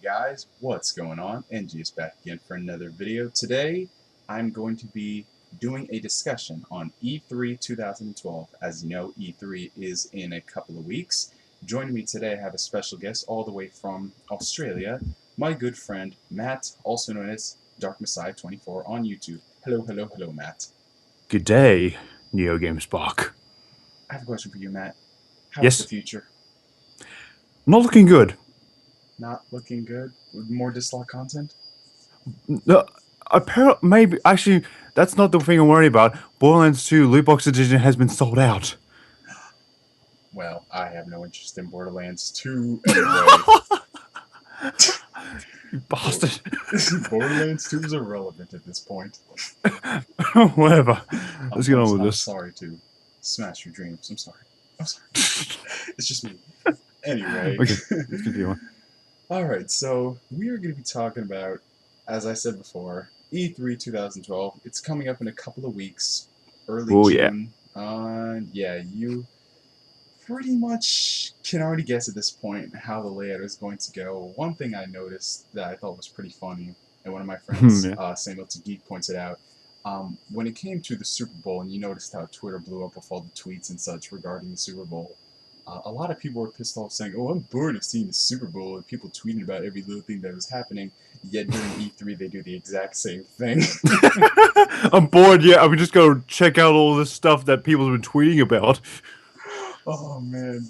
guys, what's going on? NG is back again for another video. Today, I'm going to be doing a discussion on E3 2012. As you know, E3 is in a couple of weeks. Joining me today, I have a special guest all the way from Australia, my good friend Matt, also known as DarkMessiah24 on YouTube. Hello, hello, hello, Matt. Good day, Neo Game Spark. I have a question for you, Matt. How's the Yes, future? not looking good. Not looking good? With more dislike content? No, apparently, maybe actually, that's not the thing I'm worried about. Borderlands 2 loot box edition has been sold out. Well, I have no interest in Borderlands 2 anyway. You bastard. Borderlands 2 is irrelevant at this point. Whatever. I'm, Let's get I'm, on with I'm this. sorry to smash your dreams. I'm sorry. I'm sorry. It's just me. Anyway. Okay, let's continue on. Alright, so we are going to be talking about, as I said before, E3 2012. It's coming up in a couple of weeks, early Oh yeah. June. Yeah, you pretty much can already guess at this point how the layout is going to go. One thing I noticed that I thought was pretty funny, and one of my friends, Yeah. Samuel to Geek, pointed out, when it came to the Super Bowl, and you noticed how Twitter blew up with all the tweets and such regarding the Super Bowl, a lot of people were pissed off saying, "Oh, I'm bored of seeing the Super Bowl," and people tweeting about every little thing that was happening. Yet during E3, they do the exact same thing. I'm bored. Yeah, I'm just gonna check out all this stuff that people have been tweeting about Oh man.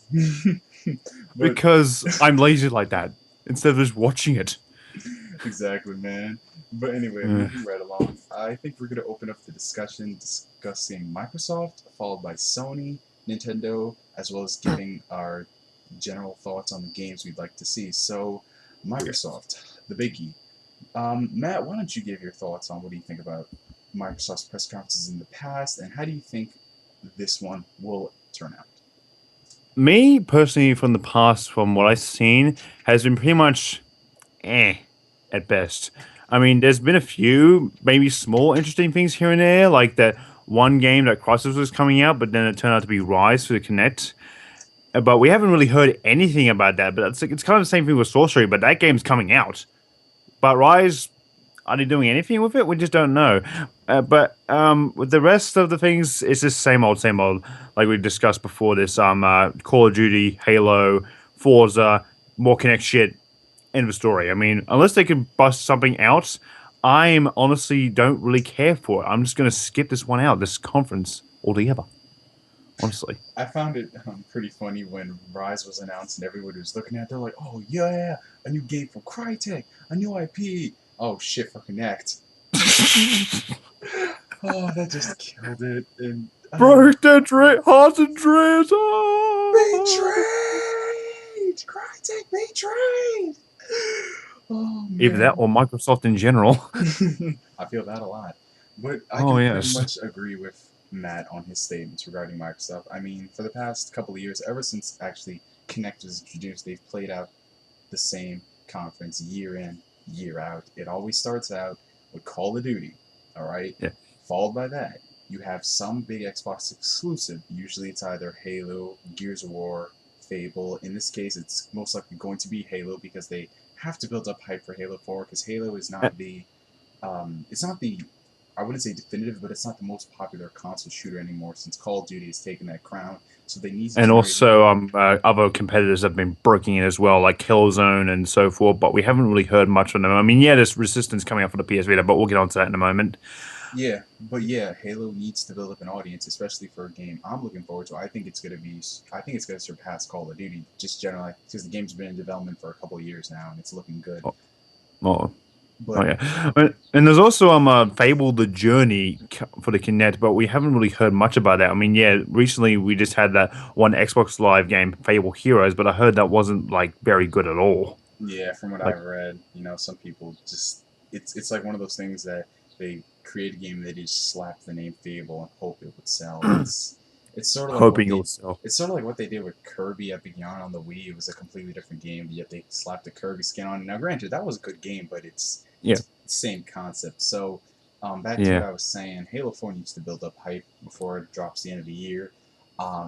But because I'm lazy like that. Instead of just watching it. exactly, man. But anyway, Uh, moving right along, I think we're going to open up the discussion discussing Microsoft, followed by Sony, Nintendo, as well as giving our general thoughts on the games we'd like to see. So, yes. Microsoft, the biggie. Matt, why don't you give your thoughts on what do you think about Microsoft's press conferences in the past, and how do you think this one will turn out? Me personally, from the past, from what I've seen, has been pretty much eh at best. I mean, there's been a few maybe small interesting things here and there, like that one game that Crisis was coming out, but then it turned out to be Rise for the Connect. But we haven't really heard anything about that. But it's kind of the same thing with Sorcery, but that game's coming out. But Rise, are they doing anything with it? We just don't know. But with the rest of the things, it's just same old, like we discussed before. This Call of Duty, Halo, Forza, more Connect shit. End of story. I mean, unless they can bust something out, I'm honestly don't really care for it. I'm just gonna skip this one out, this conference altogether. Honestly. I found it pretty funny when Rise was announced and everybody was looking at it. They're like, oh, yeah, a new game from Crytek, a new IP. Oh, shit, for Connect. Oh, that just killed it. And, Broke their hearts and dreams. Ah! betrayed! Crytek betrayed! Oh, Either that man. or Microsoft in general. I feel that a lot. But I Oh can pretty yes. much agree with Matt on his statements regarding Microsoft. I mean, for the past couple of years, ever since actually Kinect was introduced, they've played out the same conference year in, year out. It always starts out with Call of Duty, all right? Yeah. Followed by that, you have some big Xbox exclusive. Usually it's either Halo, Gears of War, Fable. In this case, it's most likely going to be Halo because they have to build up hype for Halo 4 because Halo is A- not the it's not the I wouldn't say definitive, but it's not the most popular console shooter anymore since Call of Duty has taken that crown. So they need to And generate also, other competitors have been breaking in as well, like Killzone and so forth. But we haven't really heard much from them. I mean, yeah, there's Resistance coming up for the PS Vita, but we'll get onto that in a moment. yeah, but yeah, Halo needs to build up an audience, especially for a game I'm looking forward to. I think it's gonna surpass Call of Duty just generally because the game's been in development for a couple of years now and it's looking good. Oh, oh, oh But yeah. And there's also Fable the Journey for the Kinect, but we haven't really heard much about that. I mean, yeah, recently we just had that one Xbox Live game, Fable Heroes, but I heard that wasn't like very good at all. yeah, from what Like I've read, some people just it's like one of those things that they create a game and they just slap the name Fable and hope it would sell. It's sort of like what hoping they also. it's sort of like what they did with Kirby Epic Yarn on the Wii. It was a completely different game, yet they slapped the Kirby skin on it. Now, granted, that was a good game, but it's Yeah, the same concept. So, back to what yeah. I was saying, Halo 4 needs to build up hype before it drops the end of the year.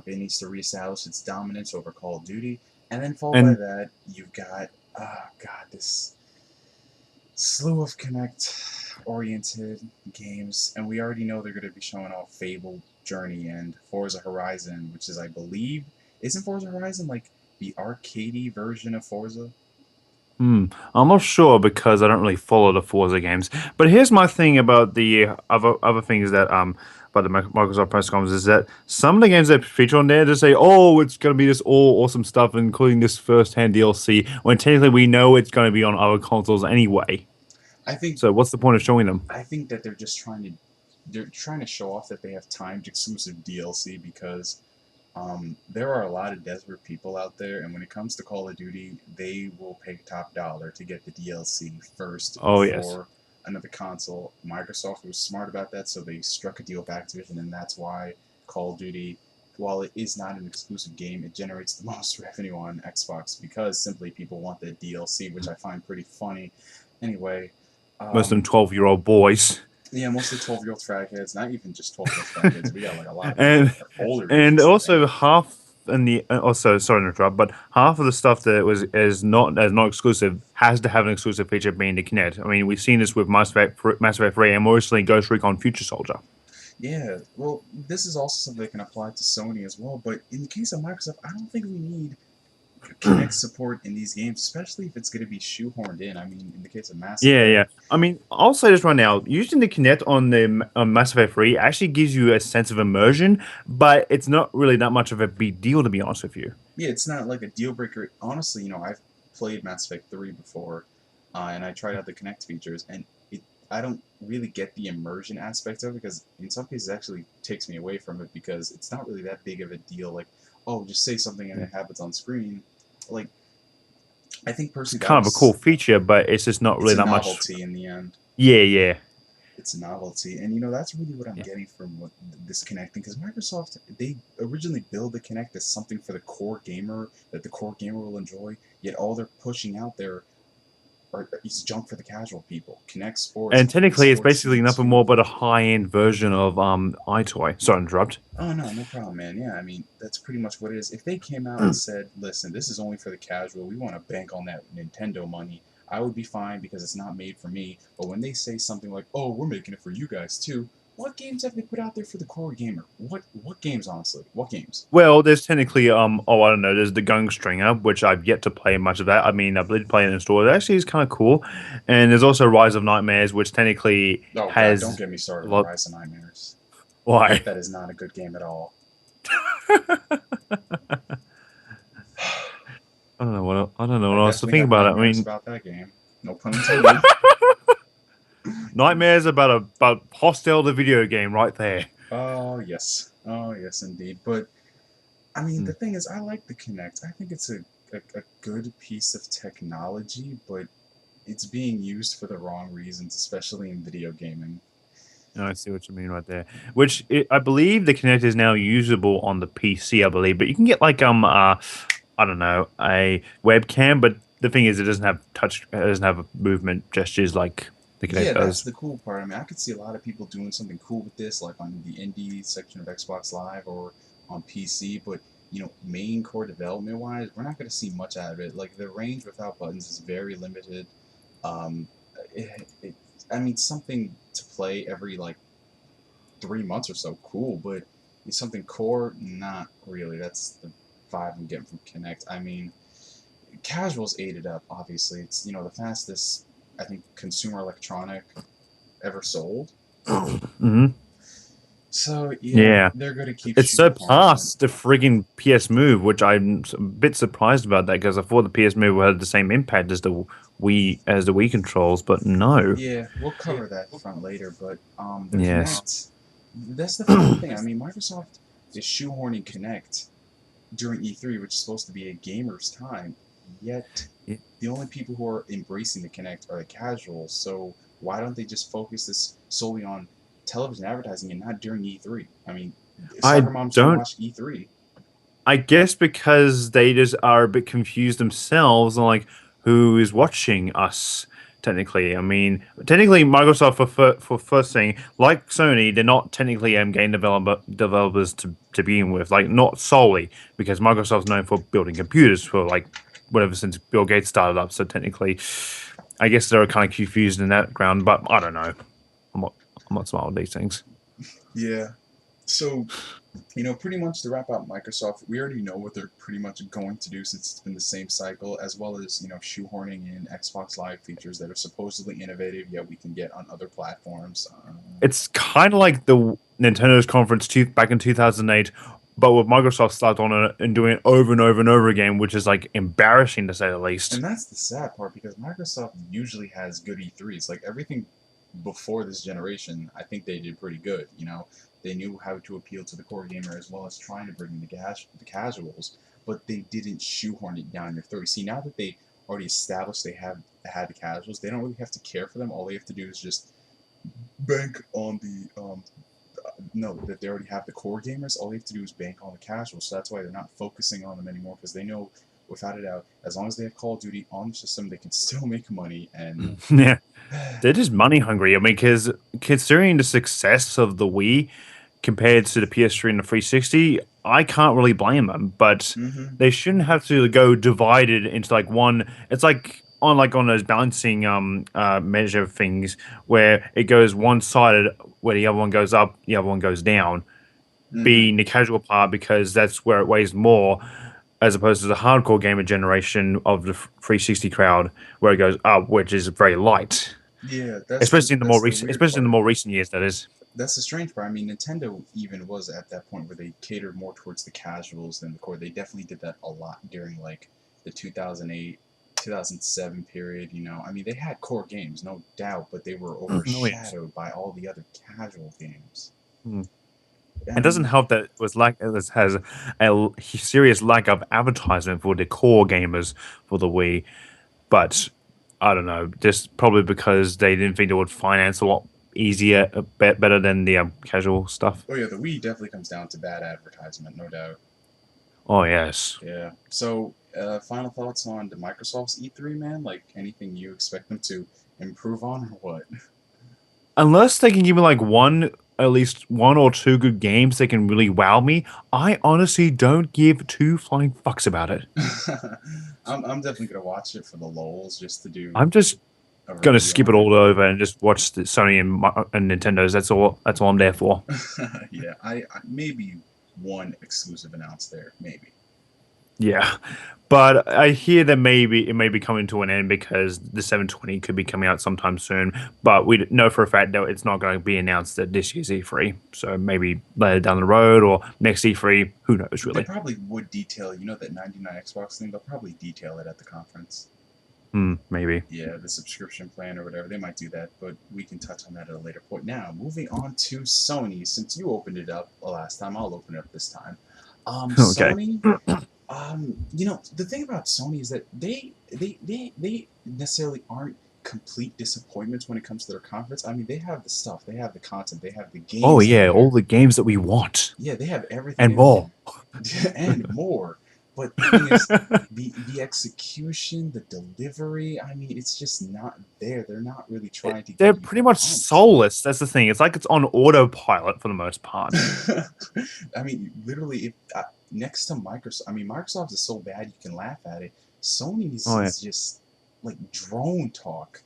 It needs to reestablish its dominance over Call of Duty, and then followed by And that, you've got God, this. slew of Connect-oriented games, and we already know they're going to be showing off Fable, Journey, and Forza Horizon, which is, I believe, isn't Forza Horizon like the arcadey version of Forza? I'm not sure because I don't really follow the Forza games. But here's my thing about the other things that about the Microsoft press conference is that some of the games that feature on there just say, "Oh, it's going to be this all awesome stuff, including this first-hand DLC," when technically we know it's going to be on other consoles anyway. I think So what's the point of showing them? I think that they're trying to show off that they have timed exclusive DLC because there are a lot of desperate people out there, and when it comes to Call of Duty, they will pay top dollar to get the DLC first Oh yes, before another console. Microsoft was smart about that, so they struck a deal with Activision, and that's why Call of Duty, while it is not an exclusive game, it generates the most revenue on Xbox because simply people want the DLC, which I find pretty funny. Anyway, most of them um, 12-year-old boys. yeah, mostly 12-year-old frat kids, not even just 12-year-old frat kids. We got like a lot of people and that are older than and us that also think. half in the also sorry to interrupt, but half of the stuff that was is not exclusive has to have an exclusive feature being the Kinect. I mean, we've seen this with Mass Effect 3 and more recently Ghost Recon Future Soldier. Yeah, well, this is also something that can apply to Sony as well, but in the case of Microsoft, I don't think we need Kinect support in these games, especially if it's going to be shoehorned in. I mean, in the case of Mass Yeah, Effect, yeah. I mean, I'll say this right now. Using the Kinect on the Mass Effect 3 actually gives you a sense of immersion, but it's not really that much of a big deal, to be honest with you. yeah, it's not like a deal breaker. Honestly, I've played Mass Effect 3 before, and I tried out the Kinect features, and I don't really get the immersion aspect of it because in some cases it actually takes me away from it because it's not really that big of a deal. Like, oh, just say something and it happens on screen. Like, I think It's personally that kind of a cool was feature, but it's just not it's really a that much. novelty in the end. Yeah, yeah. It's a novelty, and that's really what I'm Yeah. getting from what this Kinect thing. Because Microsoft, they originally build the Kinect as something for the core gamer that the core gamer will enjoy. Yet all they're pushing out there is junk for the casual people. Kinect Sports, And Kinect technically, it's Sports basically Season nothing more Two. but a high-end version of iToy. Sorry to interrupt. Oh no, no problem, man. Yeah, I mean that's pretty much what it is. If they came out and said, "Listen, this is only for the casual. We want to bank on that Nintendo money," I would be fine because it's not made for me. But when they say something like, "Oh, we're making it for you guys too," what games have they put out there for the core gamer? What games, honestly? What games? Well, there's technically I don't know, there's the Gung Stringer, which I've yet to play much of that. I mean, I did play it in store. It actually is kind of cool. And there's also Rise of Nightmares, which technically Oh God, don't has get me a started on lot. Rise of Nightmares. Why? That is not a good game at all. I don't know I what else to definitely think have about it. I nightmares mean, about that game. No pun intended. Nightmares about hostile the video game right there. Oh yes, indeed. But I mean, the Hmm. thing is, I like the Kinect. I think it's a good piece of technology, but it's being used for the wrong reasons, especially in video gaming. No, I see what you mean right there. I believe the Kinect is now usable on the PC, I believe, but you can get like I don't know, a webcam, but the thing is it doesn't have it doesn't have movement gestures like the Kinect Yeah, that's does. the cool part. I mean, I could see a lot of people doing something cool with this, like on the indie section of Xbox Live or on PC, but main core development wise, we're not going to see much out of it. Like the range without buttons is very limited. Um, it, it, I mean, something to play every like 3 months or so, cool, but it's something core, not really. That's the vibe I'm getting from Kinect. I mean, casuals ate it up. Obviously, it's the fastest I think consumer electronic ever sold. Hmm. So yeah, Yeah. they're gonna keep It's shoehorning it. surpassed the friggin' PS Move, which I'm a bit surprised about that because I thought the PS Move had the same impact as the Wii controls, but no. Yeah, we'll cover that front later, but the Yes. Kinect, that's the funny thing. I mean, Microsoft is shoehorning Kinect during E3, which is supposed to be a gamer's time, yet Yeah. the only people who are embracing the Kinect are the casuals. So why don't they just focus this solely on television advertising and not during E3? I mean, I soccer moms don't don't watch E3. I guess because they just are a bit confused themselves on like who is watching us. Technically, I mean, technically, Microsoft for first thing, like Sony, they're not technically game developers to begin with, like not solely because Microsoft's known for building computers for like whatever since Bill Gates started up. So technically, I guess they're kind of confused in that ground, but I don't know. I'm not I'm not smart with these things. Yeah. So, pretty much to wrap up Microsoft, we already know what they're pretty much going to do since it's been the same cycle, as well as, shoehorning in Xbox Live features that are supposedly innovative, yet we can get on other platforms. It's kind of like the Nintendo's conference back in 2008, but with Microsoft slapped on it and doing it over and over and over again, which is like embarrassing to say the least. And that's the sad part because Microsoft usually has good E3s. Like everything before this generation, I think they did pretty good. They knew how to appeal to the core gamer as well as trying to bring in the casuals, but they didn't shoehorn it down your throat. See, now that they already established they have had the casuals, they don't really have to care for them. All they have to do is just bank on the no, that they already have the core gamers. All they have to do is bank on the casuals. So that's why they're not focusing on them anymore because they know, without a doubt, as long as they have Call of Duty on the system, they can still make money. And Yeah, they're just money hungry. I mean, because considering the success of the Wii compared to the PS3 and the 360, I can't really blame them. But mm-hmm, they shouldn't have to go divided into like one. It's like on those balancing measure things where it goes one sided, where the other one goes up, the other one goes down. mm-hmm. Being the casual part because that's where it weighs more, as opposed to the hardcore gamer generation of the 360 crowd, where it goes up, which is very light. Yeah, that's the Especially in the more that's the recent, weird especially in the part. more recent years, that is. That's the strange part. I mean, Nintendo even was at that point where they catered more towards the casuals than the core. They definitely did that a lot during like the 2008, 2007 period. I mean, they had core games, no doubt, but they were Oh yes. overshadowed by all the other casual games. Hmm. I It doesn't mean, help that it has serious lack of advertisement for the core gamers for the Wii, but I don't know, just probably because they didn't think they would finance a lot easier, better than the casual stuff. oh yeah, the Wii definitely comes down to bad advertisement, no doubt. Oh yes. Yeah. So, final thoughts on the Microsoft's E3, man? Like anything you expect them to improve on or what? Unless they can give me like at least one or two good games that can really wow me, I honestly don't give two flying fucks about it. I'm definitely gonna watch it for the lols just to do I'm just a gonna review skip on it it. all over and just watch the Sony and Nintendo's. That's all. That's all I'm there for. Yeah, I maybe one exclusive announced there, maybe. Yeah, but I hear that maybe it may be coming to an end because the 720 could be coming out sometime soon. But we know for a fact that it's not going to be announced at this year's E3. So maybe later down the road or next E3. Who knows, They really? probably would detail, that 99 Xbox thing. They'll probably detail it at the conference. Maybe. Yeah, the subscription plan or whatever. They might do that, but we can touch on that at a later point. Now, moving on to Sony. Since you opened it up last time, I'll open it up this time. Okay. Sony. The thing about Sony is that they necessarily aren't complete disappointments when it comes to their conference. I mean, they have the stuff, they have the content, they have the Oh games in yeah, all there. the games that we want Yeah, they have everything and in more. there and more. But the thing is, the execution, the delivery. I mean, it's just not there. They're not really trying to They're get you pretty much pumped. soulless. That's the thing. It's like it's on autopilot for the most part. I mean, literally, if next to Microsoft, I mean, Microsoft is so bad you can laugh at it. Sony's Oh yeah. is just like drone talk.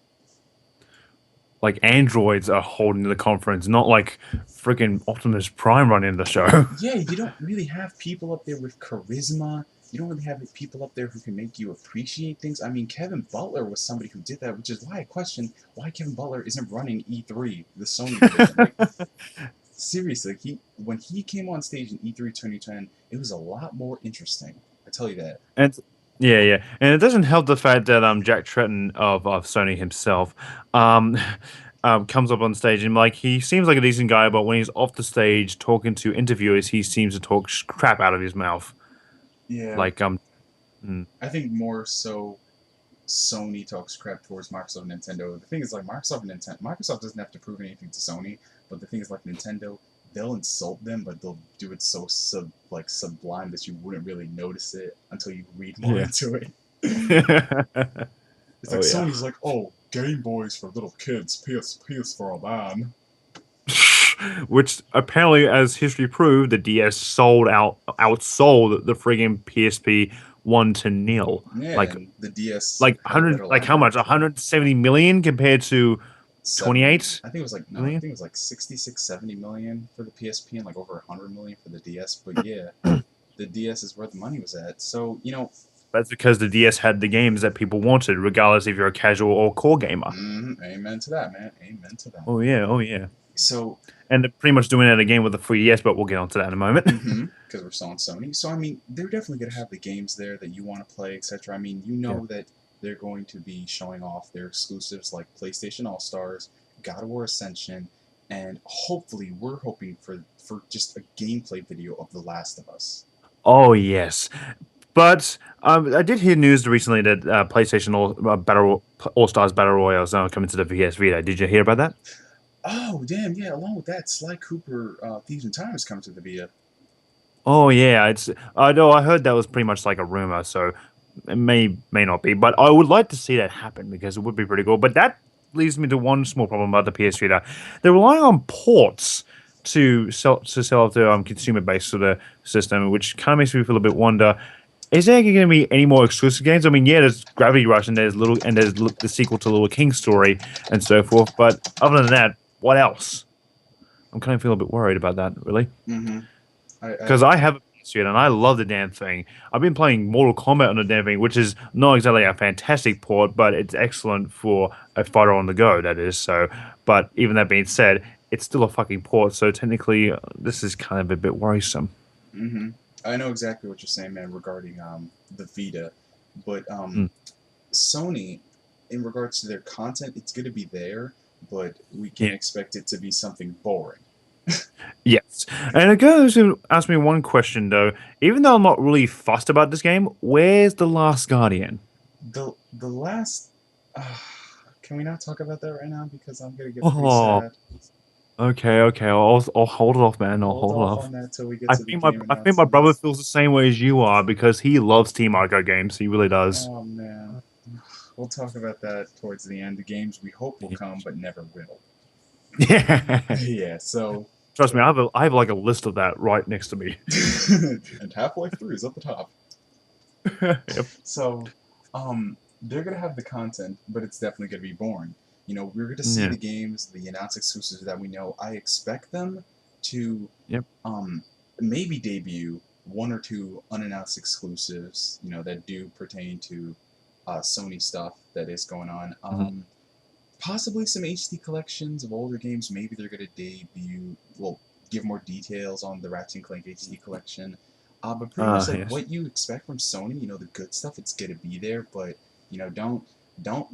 Like androids are holding the conference, not like freaking Optimus Prime running the show. Yeah, you don't really have people up there with charisma. You don't really have people up there who can make you appreciate things. I mean, Kevin Butler was somebody who did that, which is why I question why Kevin Butler isn't running E3, the Sony division. Like, seriously, when he came on stage in E3 2010, it was a lot more interesting. I tell you that. And yeah, yeah, and it doesn't help the fact that Jack Tretton of Sony himself um comes up on stage and like he seems like a decent guy, but when he's off the stage talking to interviewers, he seems to talk crap out of his mouth. Yeah, Like mm, I think more so Sony talks crap towards Microsoft and Nintendo. The thing is, like Microsoft doesn't have to prove anything to Sony, but the thing is, like Nintendo, they'll insult them, but they'll do it so sublime that you wouldn't really notice it until you read more yeah. into it. It's like Oh yeah. Sony's like, oh, Game Boys for little kids, PS for a man. Which apparently, as history proved, the DS outsold the friggin' PSP 1-0. Yeah, Like and the DS like had a 100, better like how lineup. much? 170 million compared to 70. 28 I think it was like, no, I million. think it was like 66, 70 million for the PSP and like over 100 million for the DS. But yeah, the DS is where the money was at. So, That's because the DS had the games that people wanted, regardless if you're a casual or core gamer. amen to that, man. Amen to that. Oh yeah, oh yeah. So, And they're pretty much doing it again with the 3DS, but we'll get onto that in a moment. because we're selling Sony. So, I mean, they're definitely going to have the games there that you want to play, etc. I mean, you Yeah. know that they're going to be showing off their exclusives like PlayStation All Stars, God of War Ascension, and hopefully, we're hoping for just a gameplay video of The Last of Us. Oh yes, but I did hear news recently that PlayStation All Stars Battle Royale is now coming to the PS Vita. Did you hear about that? Oh, damn, yeah, along with that, Sly Cooper Thieves in Time is coming to the Vita. Oh yeah, it's I know I heard that was pretty much like a rumor, so it may not be, but I would like to see that happen because it would be pretty cool. But that leads me to one small problem about the PS Vita. They're relying on ports to sell off the consumer base of the system, which kind of makes me feel a bit wonder. Is there going to be any more exclusive games? I mean, yeah, there's Gravity Rush and there's the sequel to Little King Story and so forth. But other than that, what else? I'm kind of feeling a bit worried about that, really. Mm-hmm. I Because I have a PS Vita and I love the damn thing. I've been playing Mortal Kombat on the damn thing, which is not exactly a fantastic port, but it's excellent for a fighter on the go, that is. So, but even that being said, it's still a fucking port. So technically, this is kind of a bit worrisome. mm-hmm. I know exactly what you're saying, man, regarding the Vita, but Mm, Sony, in regards to their content, it's going to be there, but we yeah. can't expect it to be something boring. Yes. And it goes to ask me one question though. Even though I'm not really fussed about this game, where's the Last Guardian? The last, uh, can we not talk about that right now because I'm gonna get pretty Oh, sad. okay. I'll hold it off, man. I'll Hold hold it off off. on that till we get to the game I think my brother announcements. feels the same way as you are because he loves Team Ico games. He really does. Oh man, we'll talk about that towards the end. The games we hope will Yeah. come but never will. Yeah. Yeah, so Trust me, I have like a list of that right next to me. and Half-Life 3 is at the top. Yep. So, they're gonna have the content, but it's definitely gonna be boring. We're gonna see Yeah. the games, the announced exclusives that we know. I expect them to, Yep. um, maybe debut one or two unannounced exclusives, that do pertain to Sony stuff that is going on. Mhm. Possibly some HD collections of older games. Maybe they're gonna debut, well, give more details on the Ratchet and Clank HD collection. But pretty much like Yes. what you expect from Sony, the good stuff, it's gonna be there. But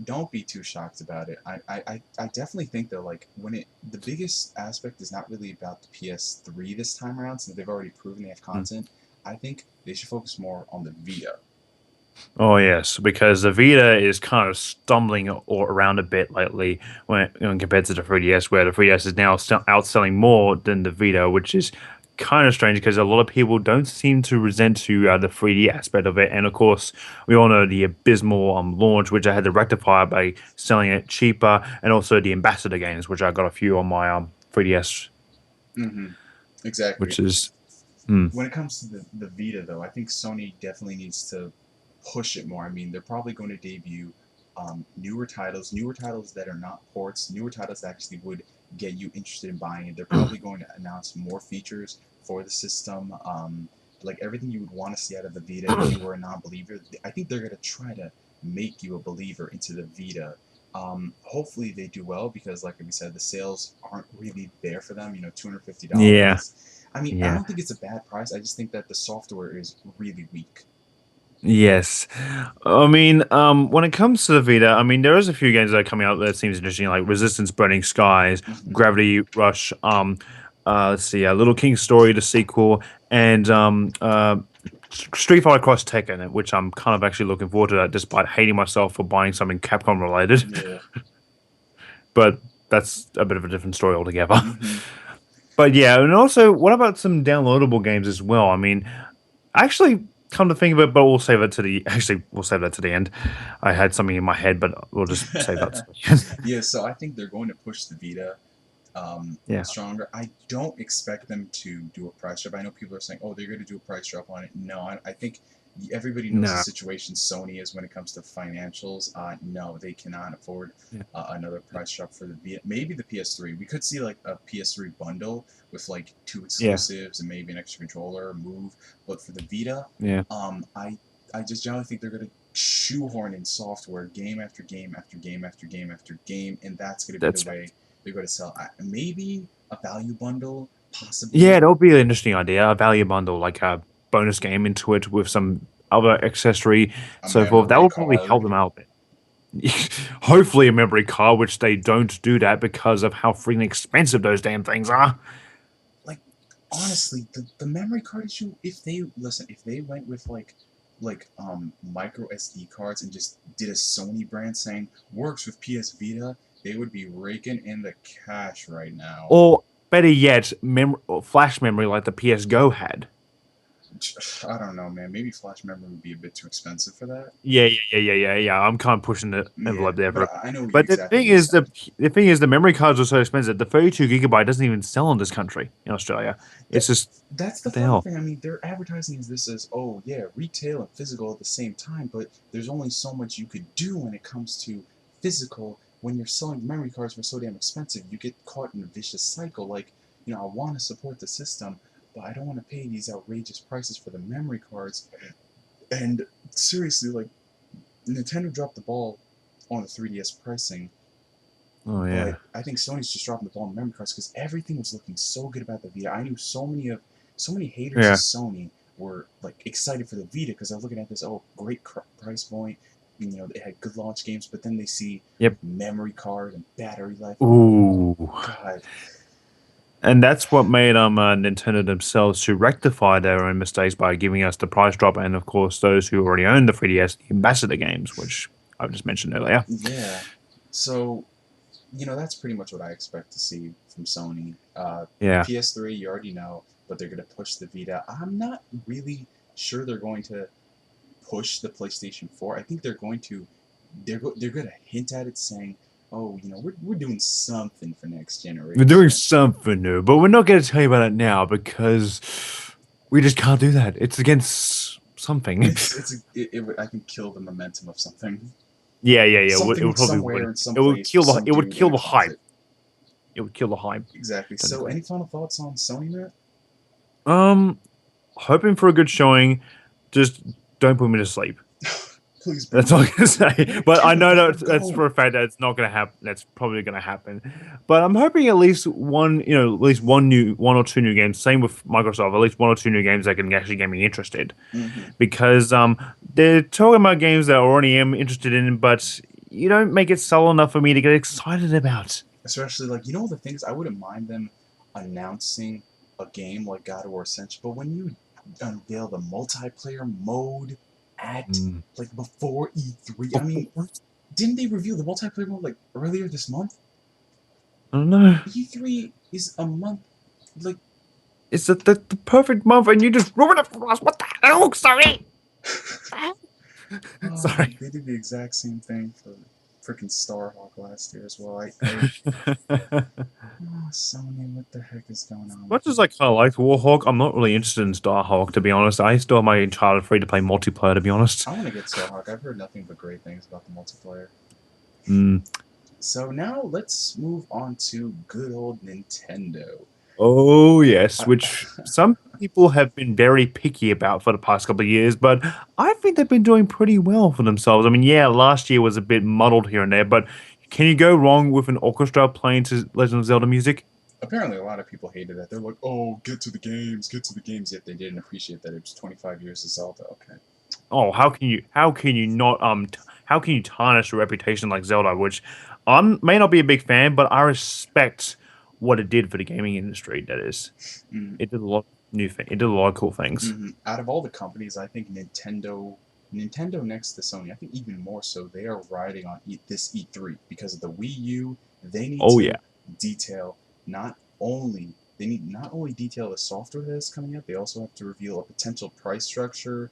don't be too shocked about it. I definitely think though, like the biggest aspect is not really about the PS3 this time around, since they've already proven they have Mm. content. I think they should focus more on the Vita. Oh yes, because the Vita is kind of stumbling around a bit lately when compared to the 3DS, where the 3DS is now outselling more than the Vita, which is kind of strange because a lot of people don't seem to resent to the 3D aspect of it. And of course, we all know the abysmal launch, which I had to rectify by selling it cheaper, and also the ambassador games, which I got a few on my 3DS, Mm-hmm. Exactly. which is mm, When it comes to the Vita, though, I think Sony definitely needs to push it more. I mean, they're probably going to debut newer titles that are not ports, newer titles that actually would get you interested in buying it. They're probably going to announce more features for the system, like everything you would want to see out of the Vita if you were a non-believer. I think they're going to try to make you a believer into the Vita. Hopefully they do well because, like we said, the sales aren't really there for them. yeah, $250. I mean, I yeah. don't think it's a bad price. I just think that the software is really weak. Yes. I mean, when it comes to the Vita, I mean, there is a few games that are coming out that seems interesting, like Resistance Burning Skies, Hmm. Gravity Rush, let's see, Little King Story, the sequel, and Street Fighter Cross Tekken, which I'm kind of actually looking forward to that, despite hating myself for buying something Capcom related. Yeah. But that's a bit of a different story altogether. Hmm. But yeah, and also, what about some downloadable games as well? I mean, actually, come to think of it, but we'll save it to the. Actually, we'll save that to the end. I had something in my head, but we'll just save that to the end. Yeah, so I think they're going to push the Vita Yeah. stronger. I don't expect them to do a price drop. I know people are saying, "Oh, they're going to do a price drop on it." No, I think everybody knows the No. situation Sony is when it comes to financials. No, they cannot afford Yeah. another price drop for the maybe the PS3. We could see like a PS3 bundle with like two Yeah. exclusives and maybe an extra controller, move. But for the Vita, Yeah. I just generally think they're gonna shoehorn in software game after game after game after game after game, and that's gonna be the That's way they're going to sell. Maybe a value bundle, Yeah, possibly. that would be an interesting idea. A value bundle, like a bonus game into it with some other accessory, A so forth. That memory would probably help card. them out a bit. Hopefully, a memory card, which they don't do that because of how freaking expensive those damn things are. Like, honestly, the memory card issue, if they went with micro SD cards and just did a Sony brand saying works with PS Vita, they would be raking in the cash right now. Or better yet, flash memory like the PS Go had. I don't know, man. Maybe flash memory would be a bit too expensive for that. Yeah. I'm kind of pushing the Yeah, envelope there but for. I know But exactly what you're saying. the thing is, the memory cards are so expensive. The 32 GB doesn't even sell in this country, in Australia. It's That, just that's the what the funny hell. thing. I mean, they're advertising this as, oh yeah, retail and physical at the same time, but there's only so much you could do when it comes to physical. When you're selling memory cards for so damn expensive, you get caught in a vicious cycle. Like, I want to support the system, but I don't want to pay these outrageous prices for the memory cards. And seriously, like, Nintendo dropped the ball on the 3DS pricing, Oh but yeah, I think Sony's just dropping the ball on memory cards because everything was looking so good about the Vita. I knew so many haters of yeah. Sony were like excited for the Vita because they're looking at this, oh, great price point. They had good launch games, but then they see Yep. memory card and battery life. Oh Ooh. God. And that's what made Nintendo themselves to rectify their own mistakes by giving us the price drop, and of course those who already own the 3DS, the ambassador games, which I've just mentioned earlier. Yeah. So that's pretty much what I expect to see from Sony. Yeah. PS3, you already know, but they're gonna push the Vita. I'm not really sure they're going to push the PlayStation 4. I think they're going to hint at it saying, "Oh, we're doing something for next We're doing generation." something new, but we're not going to tell you about it now because we just can't do that. It's against something. I can kill the momentum of something. Yeah. It Something would probably would. somewhere in some It would place kill with the. some It would dude in kill a the hype. closet. It would kill the hype. Exactly. So, Technically. any final thoughts on Sony, Matt? Um, Hoping for a good showing. Just don't put me to sleep. Please bring That's me all to I can say. But I Kevin, know let that him that's go. for a fact that it's not going to happen. That's probably going to happen. But I'm hoping at least one, at least one or two new games. Same with Microsoft. At least one or two new games that can actually get me interested. Hmm. Because they're talking about games that I already am interested in, but you don't make it subtle enough for me to get excited about. Especially like the things I wouldn't mind them announcing a game like God of War Ascension, but when you unveil the multiplayer mode at Mm. like before E3, I Oh, mean, didn't they reveal the multiplayer mode like earlier this month? I don't know. E3 is a month. Like, It's the perfect month, and you just ruined it for us. What the hell? Sorry. Sorry. they did the exact same thing for freaking Starhawk last year as well. I oh, Sony, what the heck is going on with Much as you? I kind of like Warhawk, I'm not really interested in Starhawk, to be honest. I still have my child free to play multiplayer, to be honest. I want to get Starhawk. I've heard nothing but great things about the multiplayer. Mm. So now let's move on to good old Nintendo. Oh, yes, Uh, which some people have been very picky about for the past couple of years, but I think they've been doing pretty well for themselves. I mean, yeah, last year was a bit muddled here and there, but can you go wrong with an orchestra playing to Legend of Zelda music? Apparently, a lot of people hated that. They're like, "Oh, get to the games." Yet they didn't appreciate that it was 25 years of Zelda. Okay. Oh, how can you not how can you tarnish a reputation like Zelda, which I may not be a big fan, but I respect what it did for the gaming industry. That is, Mm, it did a lot of new thing. It did a lot of cool things. Out of all the companies, I think Nintendo next to Sony, I think even more so, they are riding on this E3 because of the Wii U. They need Oh yeah, to detail not not only detail the software that is coming out, they also have to reveal a potential price structure.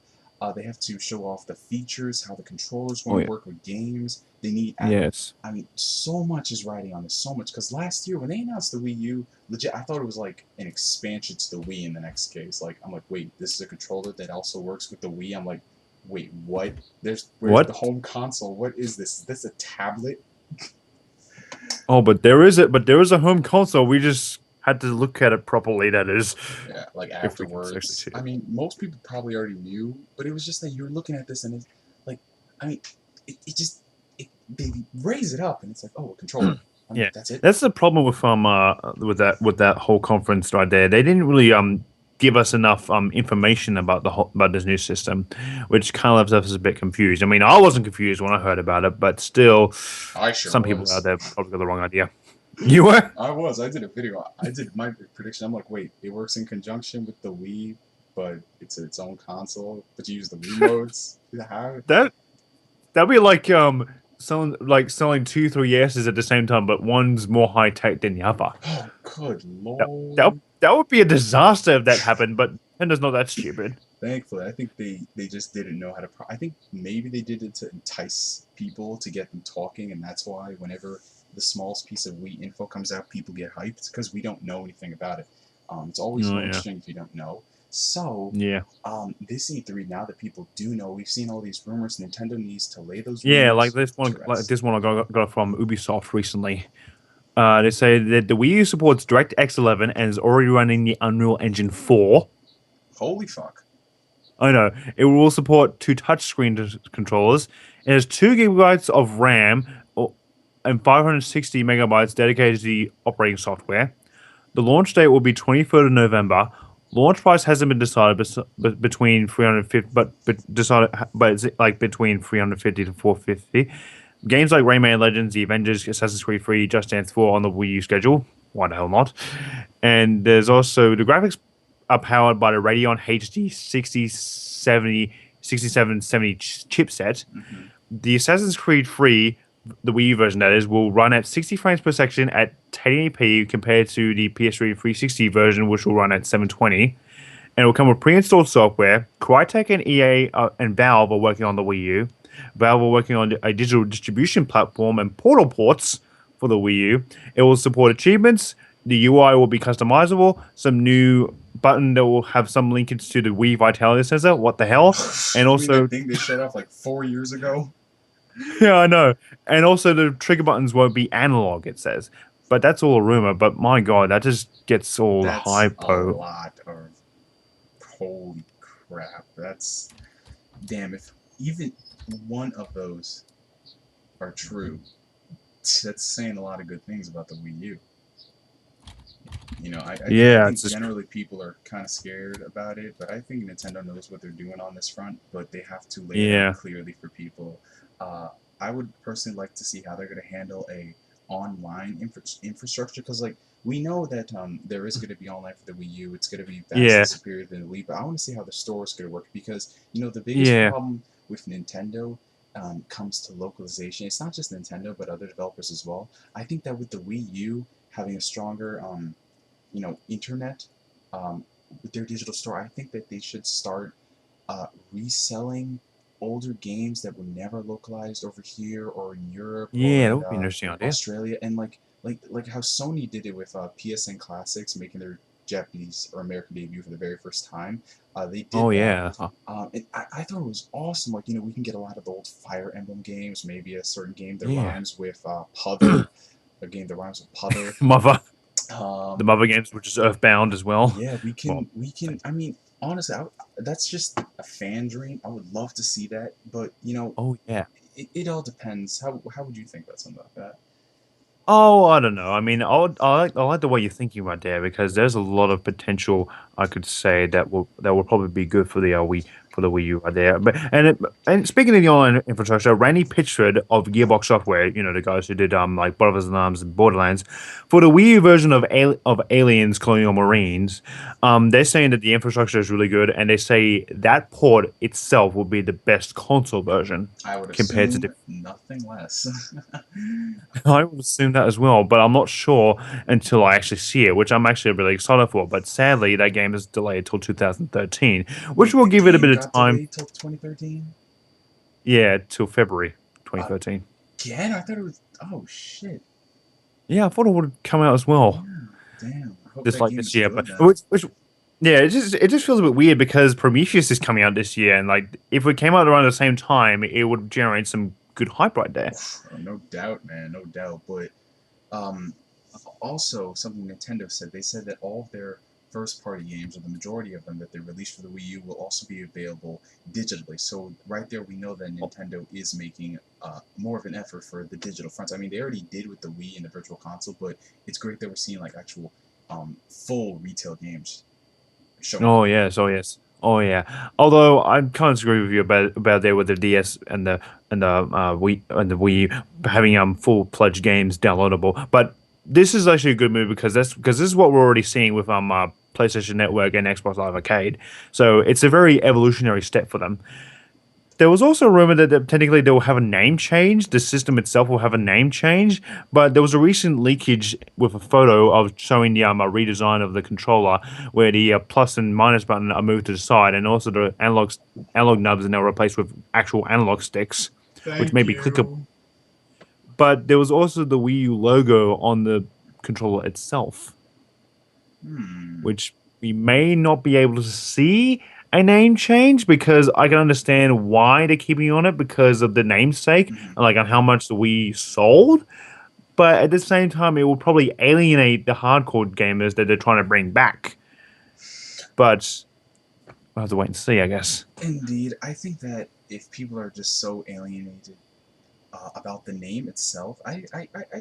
They have to show off the features, how the controller is going oh to yeah, work with games. They need, yes. I mean, so much is riding on this, so much. Because last year when they announced the Wii U, legit, I thought it was like an expansion to the Wii in the next case. Like, I'm like, wait, this is a controller that also works with the Wii. I'm like, Wait, what? Where's the What? home console? What is this? Is this a tablet? Oh, but there is a home console. We just had to look at it properly. That is, Yeah, like if we can actually afterwards. see I it. mean, most people probably already knew, but it was just that you were looking at this and it's like, I mean, it just they raise it up and it's like, oh, a controller. I mean, Yeah, that's it. that's the problem with that whole conference right there. They didn't really give us enough information about about this new system, which kind of left us a bit confused. I mean, I wasn't confused when I heard about it, but still, I sure some people out was. there probably got the wrong idea. You were? I was. I did a video. I did my prediction. I'm like, wait, it works in conjunction with the Wii, but it's its own console. But you use the Wii modes. How? That that'd be like selling two 3Ss at the same time, but one's more high tech than the other. Oh, good That that lord. that would be a disaster if that happened. But Nintendo's not that stupid. Thankfully, I think they just didn't know how to. I think maybe they did it to entice people to get them talking, and that's why whenever the smallest piece of Wii info comes out, people get hyped because we don't know anything about it. It's always Oh more yeah, interesting if you don't know. So, yeah. this E3 now that people do know, we've seen all these rumors. Nintendo needs to lay those Yeah, rumors to like rest. this one I got from Ubisoft recently. They say that the Wii U supports DirectX 11 and is already running the Unreal Engine 4. Holy fuck! I know it will support two touchscreen controllers. It has 2 gigabytes of RAM and 560 megabytes dedicated to the operating software. The launch date will be 23rd of November. Launch price hasn't been decided, but between 350, but decided, but it's like between 350 to 450. Games like Rayman Legends, The Avengers, Assassin's Creed 3, Just Dance 4 on the Wii U schedule. Why the hell not? And there's also the graphics are powered by the Radeon HD 6770 chipset. Hmm. The Assassin's Creed 3, the Wii U version that is, will run at 60 frames per second at 1080p compared to the PS3 360 version, which will run at 720. And it will come with pre-installed software. Crytek and EA and Valve are working on the Wii U. Valve are working on a digital distribution platform and portal ports for the Wii U. It will support achievements. The UI will be customizable. Some new button that will have some linkage to the Wii Vitality Sensor. What the hell? And You mean that also, thing they shut off like 4 years ago? yeah, I know. And also, the trigger buttons won't be analog. It says, but that's all a rumor. But my god, that just gets all That's a hypo. lot of holy crap. That's damn. If even one of those are true, that's saying a lot of good things about the Wii U. I Yeah, think it's just generally people are kind of scared about it, but I think Nintendo knows what they're doing on this front, but they have to lay it out yeah, clearly for people. Uh, I would personally like to see how they're going to handle a online infrastructure because, like, we know that there is going to be online for the Wii U. It's going to be vastly yeah, superior than the Wii, but I want to see how the store is going to work because the biggest yeah. problem with Nintendo comes to localization. It's not just Nintendo, but other developers as well. I think that with the Wii U having a stronger internet with their digital store, I think that they should start reselling older games that were never localized over here or in Europe or Yeah, that in would be an interesting idea. Australia, and like how Sony did it with PSN Classics, making their Japanese or American debut for the very first time. They Oh did that. yeah. And I thought it was awesome. Like, we can get a lot of the old Fire Emblem games, maybe a certain game that Yeah. rhymes with Puther, a game that rhymes with Puther. Mother the Um, Mother games, which is Earthbound as well. yeah, Well, I mean, honestly, that's just a fan dream. I would love to see that, but oh yeah. it all depends. How would you think about something like that? Oh, I don't know. I mean, I like the way you're thinking right there because there's a lot of potential. I could say that will probably be good for the Wii U right there. And speaking of the online infrastructure, Randy Pitchford of Gearbox Software, the guys who did like Brothers in Arms and Borderlands, for the Wii U version of Aliens Colonial Marines, they're saying that the infrastructure is really good, and they say that port itself will be the best console version I would compared to assume the nothing less. I would assume that as well, but I'm not sure until I actually see it, which I'm actually really excited for. But sadly, that game is delayed till 2013, which Wait, will the give it a game bit of got time. delayed till 2013 Yeah, till February 2013. again? I thought it was. Oh shit! Yeah, I thought it would come out as well, Yeah, damn. I hope just that like game this is year. But good then. Yeah, it just feels a bit weird because Prometheus is coming out this year, and like if it came out around the same time, it would generate some good hype right there. No doubt, man, no doubt. But um, also, something Nintendo said, they said that all of their first party games, or the majority of them that they released for the Wii U, will also be available digitally. So, right there, we know that Nintendo is making more of an effort for the digital fronts. I mean, they already did with the Wii and the Virtual Console, but it's great that we're seeing like actual full retail games showing Oh up. yes, oh yes, oh yeah. Although I kind of disagree with you about there with the DS and the Wii having full fledged games downloadable. But this is actually a good move because this is what we're already seeing with PlayStation Network and Xbox Live Arcade. So it's a very evolutionary step for them. There was also a rumor that technically they will have a name change. The system itself will have a name change, but there was a recent leakage with a photo of showing the a redesign of the controller, where the plus and minus button are moved to the side, and also the analog nubs are now replaced with actual analog sticks, which may Thank be clickable. you. But there was also the Wii U logo on the controller itself, Hmm. which we may not be able to see a name change because I can understand why they're keeping on it because of the namesake Mhm. and like on how much we sold. But at the same time, it will probably alienate the hardcore gamers that they're trying to bring back. But we'll have to wait and see, I guess. Indeed, I think that if people are just so alienated about the name itself, I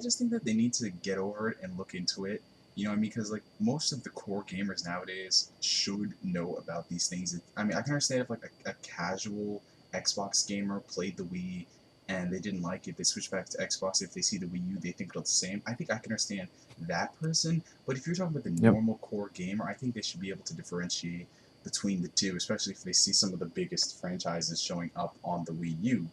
just think that they need to get over it and look into it. You know what I mean? Because like most of the core gamers nowadays should know about these things. I mean, I can understand if like a casual Xbox gamer played the Wii and they didn't like it, they switch back to Xbox. If they see the Wii U, they think it's the same. I think I can understand that person. But if you're talking about the Yep. normal core gamer, I think they should be able to differentiate between the two, especially if they see some of the biggest franchises showing up on the Wii U.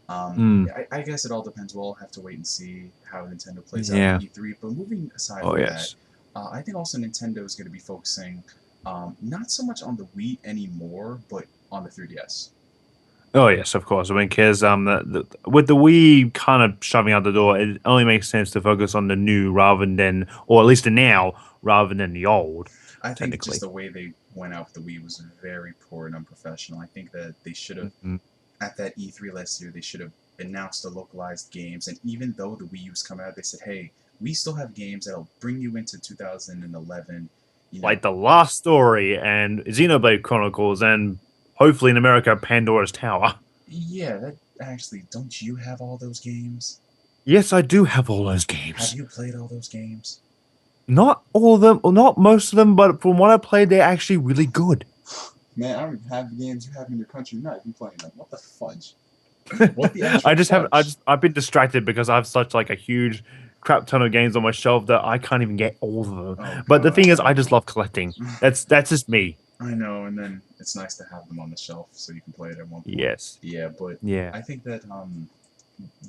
Mm, I guess it all depends. We'll have to wait and see how Nintendo plays out at yeah. E3. But moving aside Oh from that, yes. I think also Nintendo is going to be focusing not so much on the Wii anymore, but on the 3DS. Oh yes, of course. I mean, because with the Wii kind of shoving out the door, it only makes sense to focus on the new rather than, or at least the now rather than the old, I think just technically. the way they went out with the Wii was very poor and unprofessional. I think that they should have, Mhm. at that E3 last year, they should have announced the localized games. And even though the Wii U's come out, they said, hey, we still have games that'll bring you into 2011. You know, Like the Last Story and Xenoblade Chronicles, and hopefully in America, Pandora's Tower. yeah, that actually, don't you have all those games? Yes, I do have all those Have games. you played all those games? Not all of them, or not most of them, but from what I played, they're actually really good. Man, I don't even have the games you have in your country. You're not even playing them. What the fudge? What the actual I just haven't. fudge? I've been distracted because I have such like a huge crap ton of games on my shelf that I can't even get all of them. Oh But the thing is, I god. just love collecting. That's just me. I know, and then it's nice to have them on the shelf so you can play it at one point. Yes. Yeah, but Yeah. I think that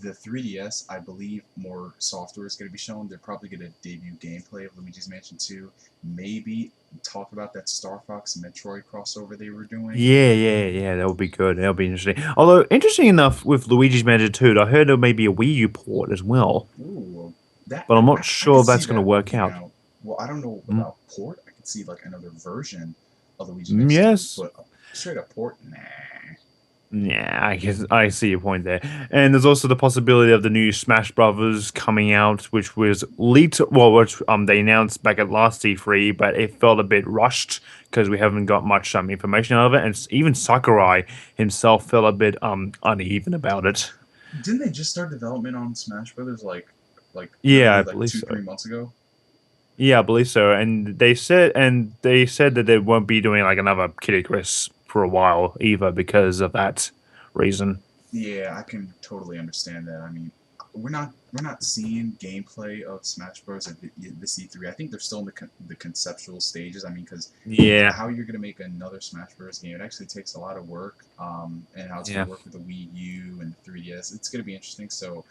the 3DS, I believe more software is going to be shown. They're probably going to debut gameplay of Luigi's Mansion 2. Maybe talk about that Star Fox Metroid crossover they were doing. Yeah. That would be good. That would be interesting. Although interesting enough, with Luigi's Mansion 2, I heard there may be a Wii U port as well, Ooh, that but I'm not I sure could if see that's going to that work working out. out. Well, I don't know Mm. about port. I could see like another version of Luigi's Mansion 2, Yes. but straight up port, nah. Yeah, I guess I see your point there. And there's also the possibility of the new Smash Brothers coming out, which was leaked, well, which they announced back at last E3, but it felt a bit rushed because we haven't got much information out of it, and even Sakurai himself felt a bit uneven about it. Didn't they just start development on Smash Brothers like Yeah, I literally like believe two, so. 3 months ago? Yeah, I believe so. And they said that they won't be doing like another Kid Icarus for a while either because of that reason. Yeah, I can totally understand that. I mean, we're not seeing gameplay of Smash Bros. At this E3. I think they're still in the conceptual stages. I mean, because Yeah, how you're gonna make another Smash Bros. Game, it actually takes a lot of work. And how it's gonna yeah. work with the Wii U and the 3DS. It's gonna be interesting. So,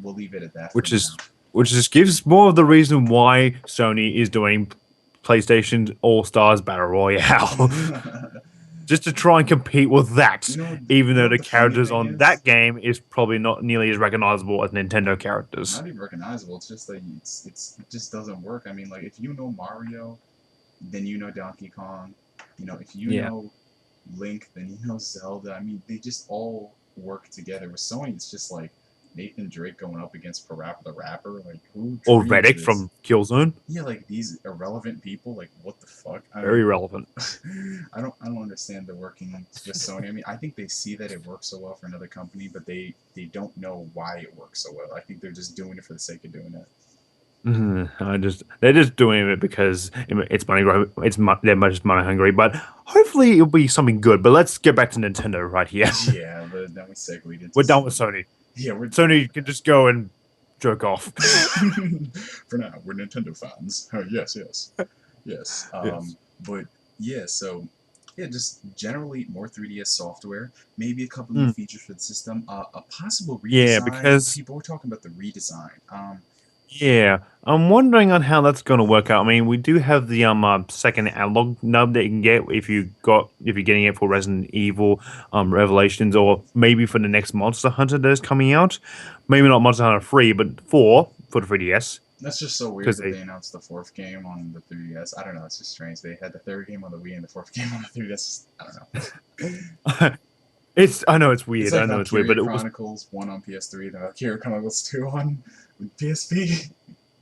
we'll leave it at that for which now. is which just gives more of the reason why Sony is doing PlayStation All Stars Battle Royale, just to try and compete with You that. know, Even you know though what the the funny characters thing on is? that game is probably not nearly as recognizable as Nintendo characters. Not even recognizable. It's just that it just doesn't work. I mean, like if you know Mario, then you know Donkey Kong. If you Yeah. know Link, then you know Zelda. I mean, they just all work together. With Sony, it's just like Nathan Drake going up against Parappa the Rapper. Like, who Or dreamed Reddick this? from Killzone. Yeah, like these irrelevant people. Like, what the fuck? I don't. Very relevant. I don't understand the working with Sony. I mean, I think they see that it works so well for another company, but they don't know why it works so well. I think they're just doing it for the sake of doing it. They're just doing it because it's money. They're just money hungry. But hopefully it'll be something good. But let's get back to Nintendo right here. Yeah, but then we segued into We're done with Sony. Sony. Yeah, we're done Sony with can just go and jerk off. for now. We're Nintendo fans. Oh, yes, yes, yes. Yes. But yeah, so yeah, just generally more 3DS software, maybe a couple new Mm. features for the system, a possible Yeah, redesign. because People were talking about the redesign. yeah, I'm wondering on how that's going to work out. I mean, we do have the second analog nub that you can get if you're getting it for Resident Evil Revelations, or maybe for the next Monster Hunter that is coming out. Maybe not Monster Hunter 3, but 4 for the 3DS That's just so weird because that they announced the fourth game on the 3DS. I don't know. It's just strange. They had the third game on the Wii and the fourth game on the 3DS. I don't know. it's I know it's It's weird. I like know it's weird, Valkyria but it was Chronicles 1 on PS3, then Valkyria Chronicles 2 on PSP.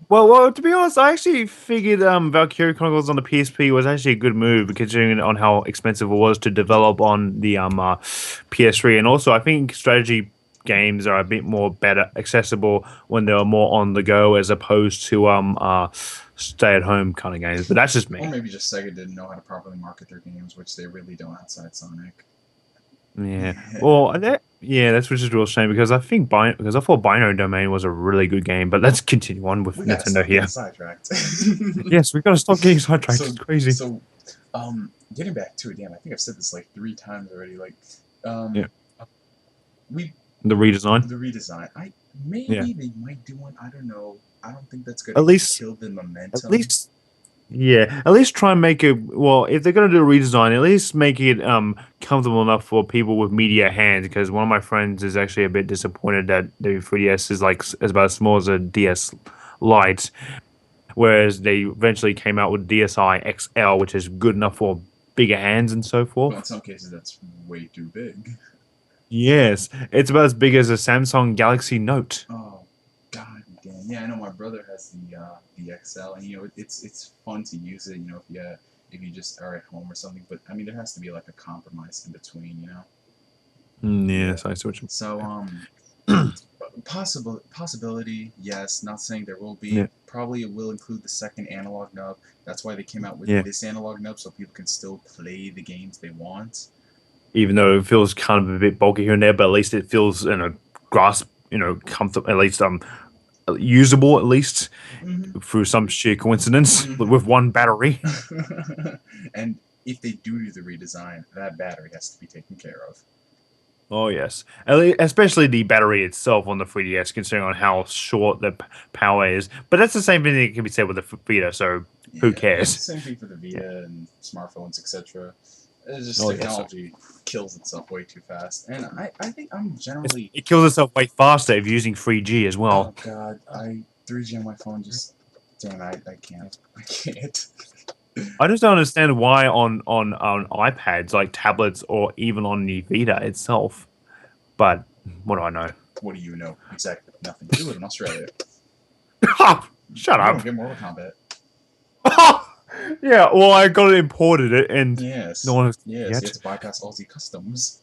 well. To be honest, I actually figured Valkyria Chronicles on the PSP was actually a good move, considering on how expensive it was to develop on the PS3, and also I think strategy games are a bit more better accessible when they're more on the go as opposed to stay at home kind of games. But that's just Or me. maybe just Sega didn't know how to properly market their games, which they really don't outside Sonic. Yeah. Yeah. Well, that's which is a real shame because because I thought Binary Domain was a really good game. But let's continue on with We gotta Nintendo stop getting here. sidetracked. Yes, we gotta stop getting sidetracked. so, It's crazy. so, getting back to it, damn, I think I've said this like 3 times already. Like, Yeah. um, we The redesign. the redesign. I Yeah. maybe they might do one. I don't know. I don't think that's gonna At least, kill the at momentum. least, yeah. At least try and make it. Well, if they're gonna do a redesign, at least make it comfortable enough for people with media hands. Because one of my friends is actually a bit disappointed that the 3DS is is about as small as a DS Lite, whereas they eventually came out with DSi XL, which is good enough for bigger hands and so But in forth. some cases, that's way too big. Yes, it's about as big as a Samsung Galaxy Note. Oh, god damn. Yeah, I know my brother has the XL, and it's fun to use it. If you just are at home or something. But I mean, there has to be like a compromise in between. Yeah. Yes, I see what you So mean. possibility, yes. Not saying there will Yeah, be. Probably it will include the second analog nub. That's why they came out with yeah. this analog nub, so people can still play the games they want. Even though it feels kind of a bit bulky here and there, but at least it feels grasp, comfortable, at least usable, at least Hmm. through some sheer coincidence Hmm. with one battery. And if they do the redesign, that battery has to be taken care of. Oh yes, especially the battery itself on the 3DS, considering on how short the power is. But that's the same thing that can be said with the Vita. So who Yeah, cares? same thing for the Yeah. Vita and smartphones, etc. It's just Oh yes, technology kills itself way too fast, and I think I'm generally. it kills itself way faster if you're using 3G as Oh well. god, I 3G on my phone just damn I can't I can't. I just don't understand why on iPads, like tablets, or even on the Vita itself. But what do I know? What do you know exactly? Nothing. You live in Australia. Shut You don't up. get Mortal Kombat. Yeah, well, I got it imported it, and no Yes, one has yes. You have yet. to bypass Aussie customs.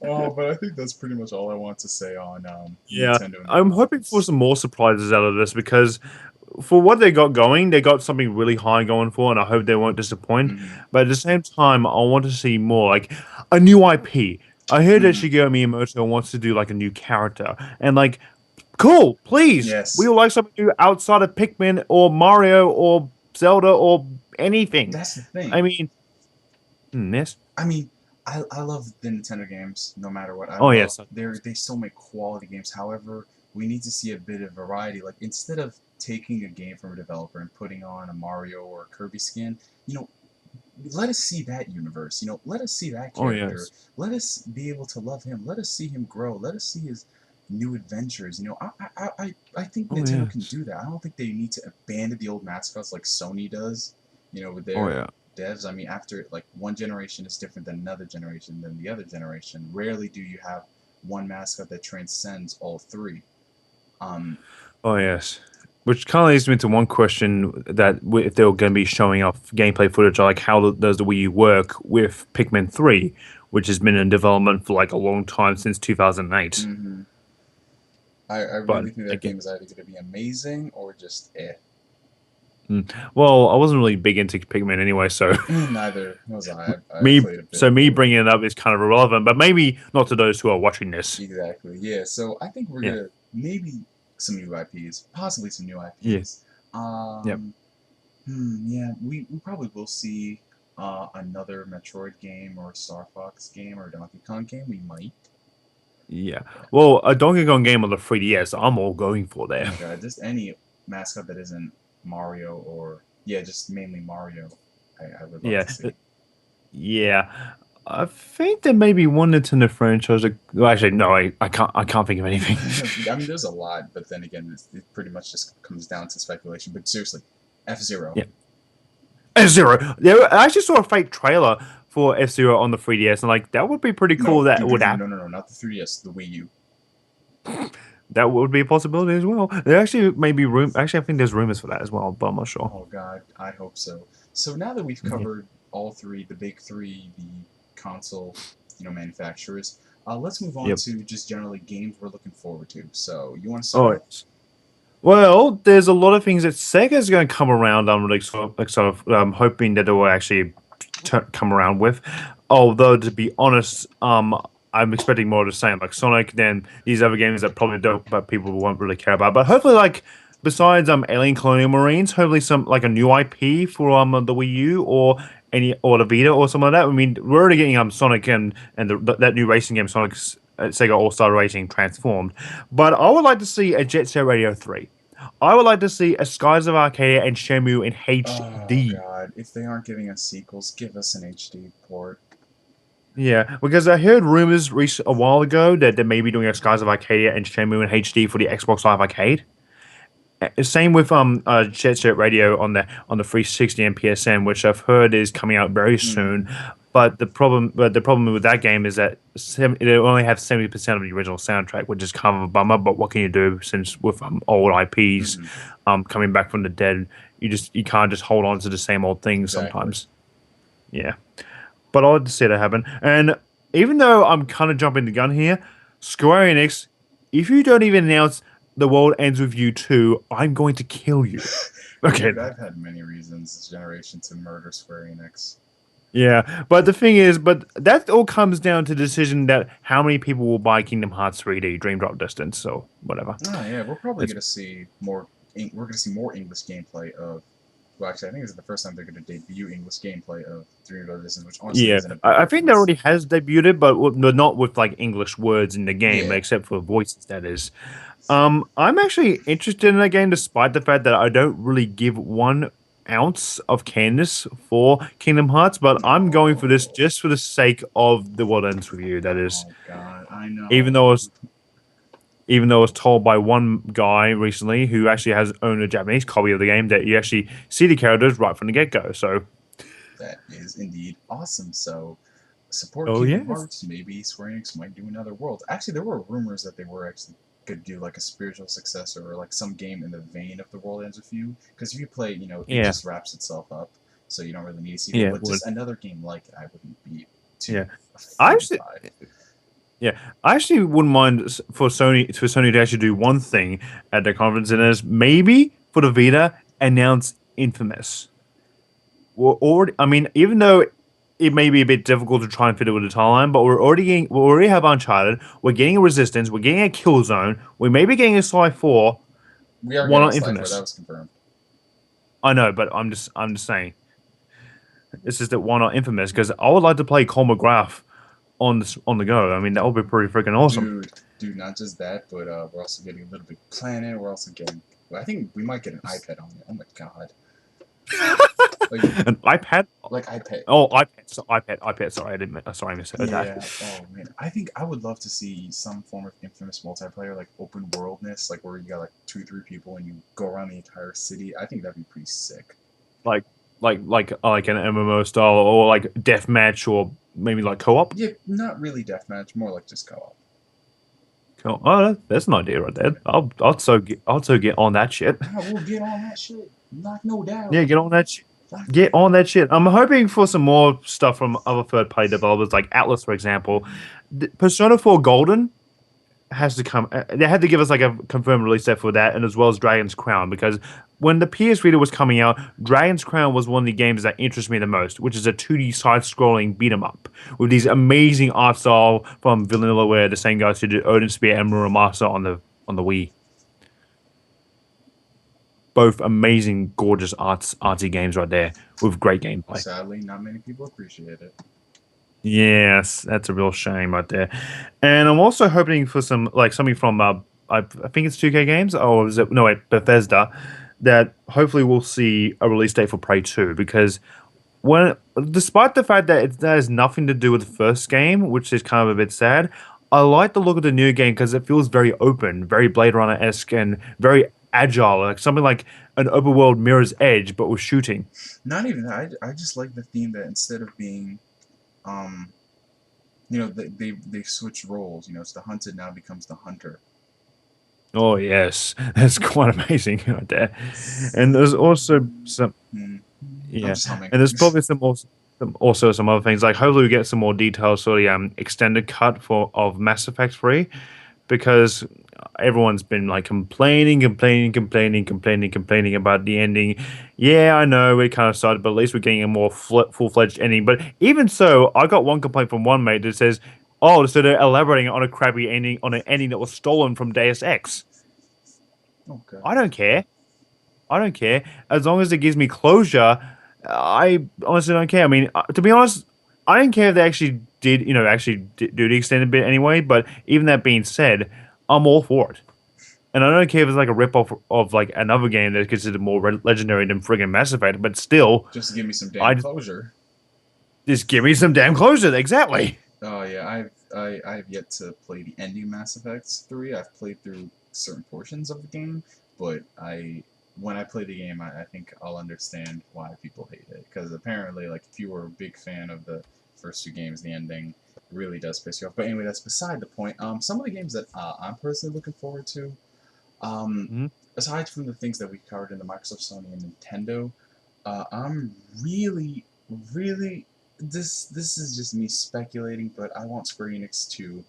Oh, but I think that's pretty much all I want to say on Yeah, Nintendo and their I'm hoping for products. some more surprises out of this because for what they got going, they got something really high going for, and I hope they won't disappoint. Hmm. But at the same time, I want to see more, like a new IP. I heard that Hmm. Shigeru Miyamoto wants to do like a new character, and like, cool, please, we Yes, would like something new outside of Pikmin or Mario or Zelda or anything. that's the I thing. mean, yes, I mean, I love the Nintendo games no matter what. I oh love yes, they still make quality games. However, we need to see a bit of variety. Like instead of taking a game from a developer and putting on a Mario or a Kirby skin, you know, let us see that universe. Let us see that oh character. yes. Let us be able to love him. Let us see him grow. Let us see his new adventures. I think Oh Nintendo can yes. do that. I don't think they need to abandon the old mascots like Sony does. With Oh their yeah. devs. I mean, after like one generation is different than another generation than the other generation. Rarely do you have one mascot that transcends all three. Um, Oh yes. Which kind of leads me to one question that if they were going to be showing off gameplay footage, like how does the Wii U work with Pikmin 3, which has been in development for like a long time since 2008. mhm. I But really think that again, game is either going to be amazing or just eh. well, I wasn't really big into Pikmin anyway, so Neither was I. I played a bit, me but bringing it up is kind of irrelevant. But maybe not to those who are watching this. exactly. Yeah, so I think we're Yeah. gonna maybe some new IPs, possibly some new Yeah. IPs. Yep. Um, yeah, we probably will see another Metroid game or Star Fox game or Donkey Kong game. We might. Yeah. Yeah. Well, a Donkey Kong game on the 3DS, I'm all going for Oh there. my God, just any mascot that isn't Mario or yeah, just mainly Mario. I would love Yeah. to see. Yeah. I think there may be one Nintendo franchise. Well, actually, no, I can't think of anything. I mean, there's a lot, but then again, it pretty much just comes down to speculation. But seriously, F-Zero. Yeah. F-Zero. There, I actually saw a fake trailer for F-Zero on the 3DS, and like that would be pretty cool. No, That dude, dude, would dude, happen. no, no, no, not the 3DS, the Wii U. That would be a possibility as well. There actually may be room. Actually, I think there's rumors for that as well, but I'm not sure. Oh God, I hope so. So now that we've Yeah. covered all three, the big three, the console, manufacturers, let's move on Yep. to just generally games we're looking forward to. So you want to start Oh, off? yes. Well, there's a lot of things that Sega's going to come around. I'm really hoping that it will actually come around with. Although to be honest, I'm expecting more of the same, like Sonic. Then these other games that probably don't, but people won't really care about. But hopefully, like besides Alien Colonial Marines, hopefully some like a new IP for the Wii U or the Vita or something like that. I mean, we're already getting Sonic and that new racing game Sonic's Sega All Star Racing Transformed. But I would like to see a Jet Set Radio 3. I would like to see a Skies of Arcadia and Shenmue in Oh HD. God, if they aren't giving us sequels, give us an HD port. Yeah, because I heard rumors a while ago that they may be doing a Skies of Arcadia and Shenmue in HD for the Xbox Live Arcade. Same with Jet Set Radio on the 360 and PSN, which I've heard is coming out very Mm-hmm. soon. But the problem with that game is that they only have 70% of the original soundtrack, which is kind of a bummer. But what can you do since with old IPs Mm-hmm. coming back from the dead, you can't just hold on to the same old things Exactly. sometimes. Yeah, but I'd see that happen. And even though I'm kind of jumping the gun here, Square Enix, if you don't even announce The World Ends With You 2, I'm going to kill you. Okay. Dude, I've had many reasons this generation to murder Square Enix. Yeah, but the thing is, but that all comes down to the decision that how many people will buy Kingdom Hearts 3D Dream Drop Distance or whatever. Oh yeah, we're probably It's gonna see more. We're gonna see more English gameplay of. Well, actually, I think this is the first time they're gonna debut English gameplay of Three Road Distance, which honestly Yeah, isn't a big I think that difference. already has debuted, but not with like English words in the game, Yeah. except for voices. That is. I'm actually interested in that game, despite the fact that I don't really give 1 ounce of candness for Kingdom Hearts. But I'm going for this Oh. just for the sake of the World Ends With You. That is, Oh God, I even know. though I was even though I was told by one guy recently who actually has owned a Japanese copy of the game that you actually see the characters right from the get go. So, That is indeed awesome. So, support oh Kingdom yes, Hearts. Maybe Square Enix might do another World. Actually, there were rumors that they were actually could do like a spiritual successor or like some game in the vein of The World Ends With You. Because if you play, it yeah, just wraps itself up, so you don't really need a sequel. yeah, it But would, just another game like it, I wouldn't be too yeah. I offended actually, by. yeah, I actually wouldn't mind for Sony to actually do one thing at the conference, and is maybe for the Vita announce Infamous. Or I mean, even though it may be a bit difficult to try and fit it with the timeline, but we already have Uncharted, we're getting a Resistance, we're getting a Killzone, we may be getting a Sly 4. We are Why getting not Sly 4. That Infamous? was confirmed. I know, but I'm just saying. It's just that why not Infamous? Because I would like to play Cole McGrath on the go. I mean, that would be pretty freaking awesome. Dude, not just that, but we're also getting a Little Big Planet. We're also getting. I think we might get an iPad on it. Oh my God. Like An iPad? like iPad. Oh, iPad. Sorry, I didn't. Sorry, I misheard that. Yeah. Oh man, I think I would love to see some form of infamous multiplayer, like open worldness, like where you got like 2, 3 people and you go around the entire city. I think that'd be pretty sick. Like, like an MMO style, or like deathmatch, or maybe like co-op. Yeah, not really deathmatch, more like just co-op. Cool. Oh, that's an idea right there. I'll so get on that shit. Ah, we'll get on that shit, like no doubt. Yeah, get on that shit. Like, Get on that shit. I'm hoping for some more stuff from other third-party developers, like Atlas, for example. Persona 4 Golden has to come. They had to give us like a confirmed release date for that, and as well as Dragon's Crown, because when the PS Vita was coming out, Dragon's Crown was one of the games that interests me the most, which is a 2D side-scrolling beat 'em up with these amazing art style from Vanillaware, the same guys who did Odin Spear and Muramasa on the Wii. Both amazing, gorgeous artsy games right there with great gameplay. sadly, not many people appreciate it. Yes, that's a real shame right there. And I'm also hoping for some like something from I think it's 2K Games, or is it no wait, Bethesda, that hopefully we'll see a release date for Prey 2, because when despite the fact that that has nothing to do with the first game, which is kind of a bit sad, I like the look of the new game because it feels very open, very Blade Runner-esque, and very agile, like something like an open world Mirror's Edge, but with shooting. Not even that. I just like the theme that instead of being, um, they switch roles. You know, it's the hunted now becomes the hunter. Oh yes, that's quite amazing right there. And there's also some, Hmm. I'm yeah, just humming. and there's probably also some other things. Like hopefully we get some more details for the extended cut for of Mass Effect 3, because everyone's been like complaining about the ending. Yeah, I know it kind of started, but at least we're getting a more full-fledged ending. But even so, I got one complaint from one mate that says, "Oh, so they're elaborating on a crappy ending, on an ending that was stolen from Deus Ex." Okay. I don't care. I don't care. As long as it gives me closure, I honestly don't care. I mean, to be honest, I don't care if they actually did, do the extended bit anyway. But even that being said, I'm all for it. And I don't care if it's like a rip-off of like another game that's considered more legendary than friggin' Mass Effect, but still, Just to give me some I damn closure. just give me some damn closure. Exactly. Oh yeah, I've yet to play the ending Mass Effect 3. I've played through certain portions of the game, but I when I play the game, I think I'll understand why people hate it. Because apparently, like if you were a big fan of the first 2 games, the ending really does piss you off. But anyway, that's beside the point. Some of the games that I'm personally looking forward to, um, Mhm. aside from the things that we covered in the Microsoft, Sony, and Nintendo, I'm really, really this is just me speculating, but I want Square Enix to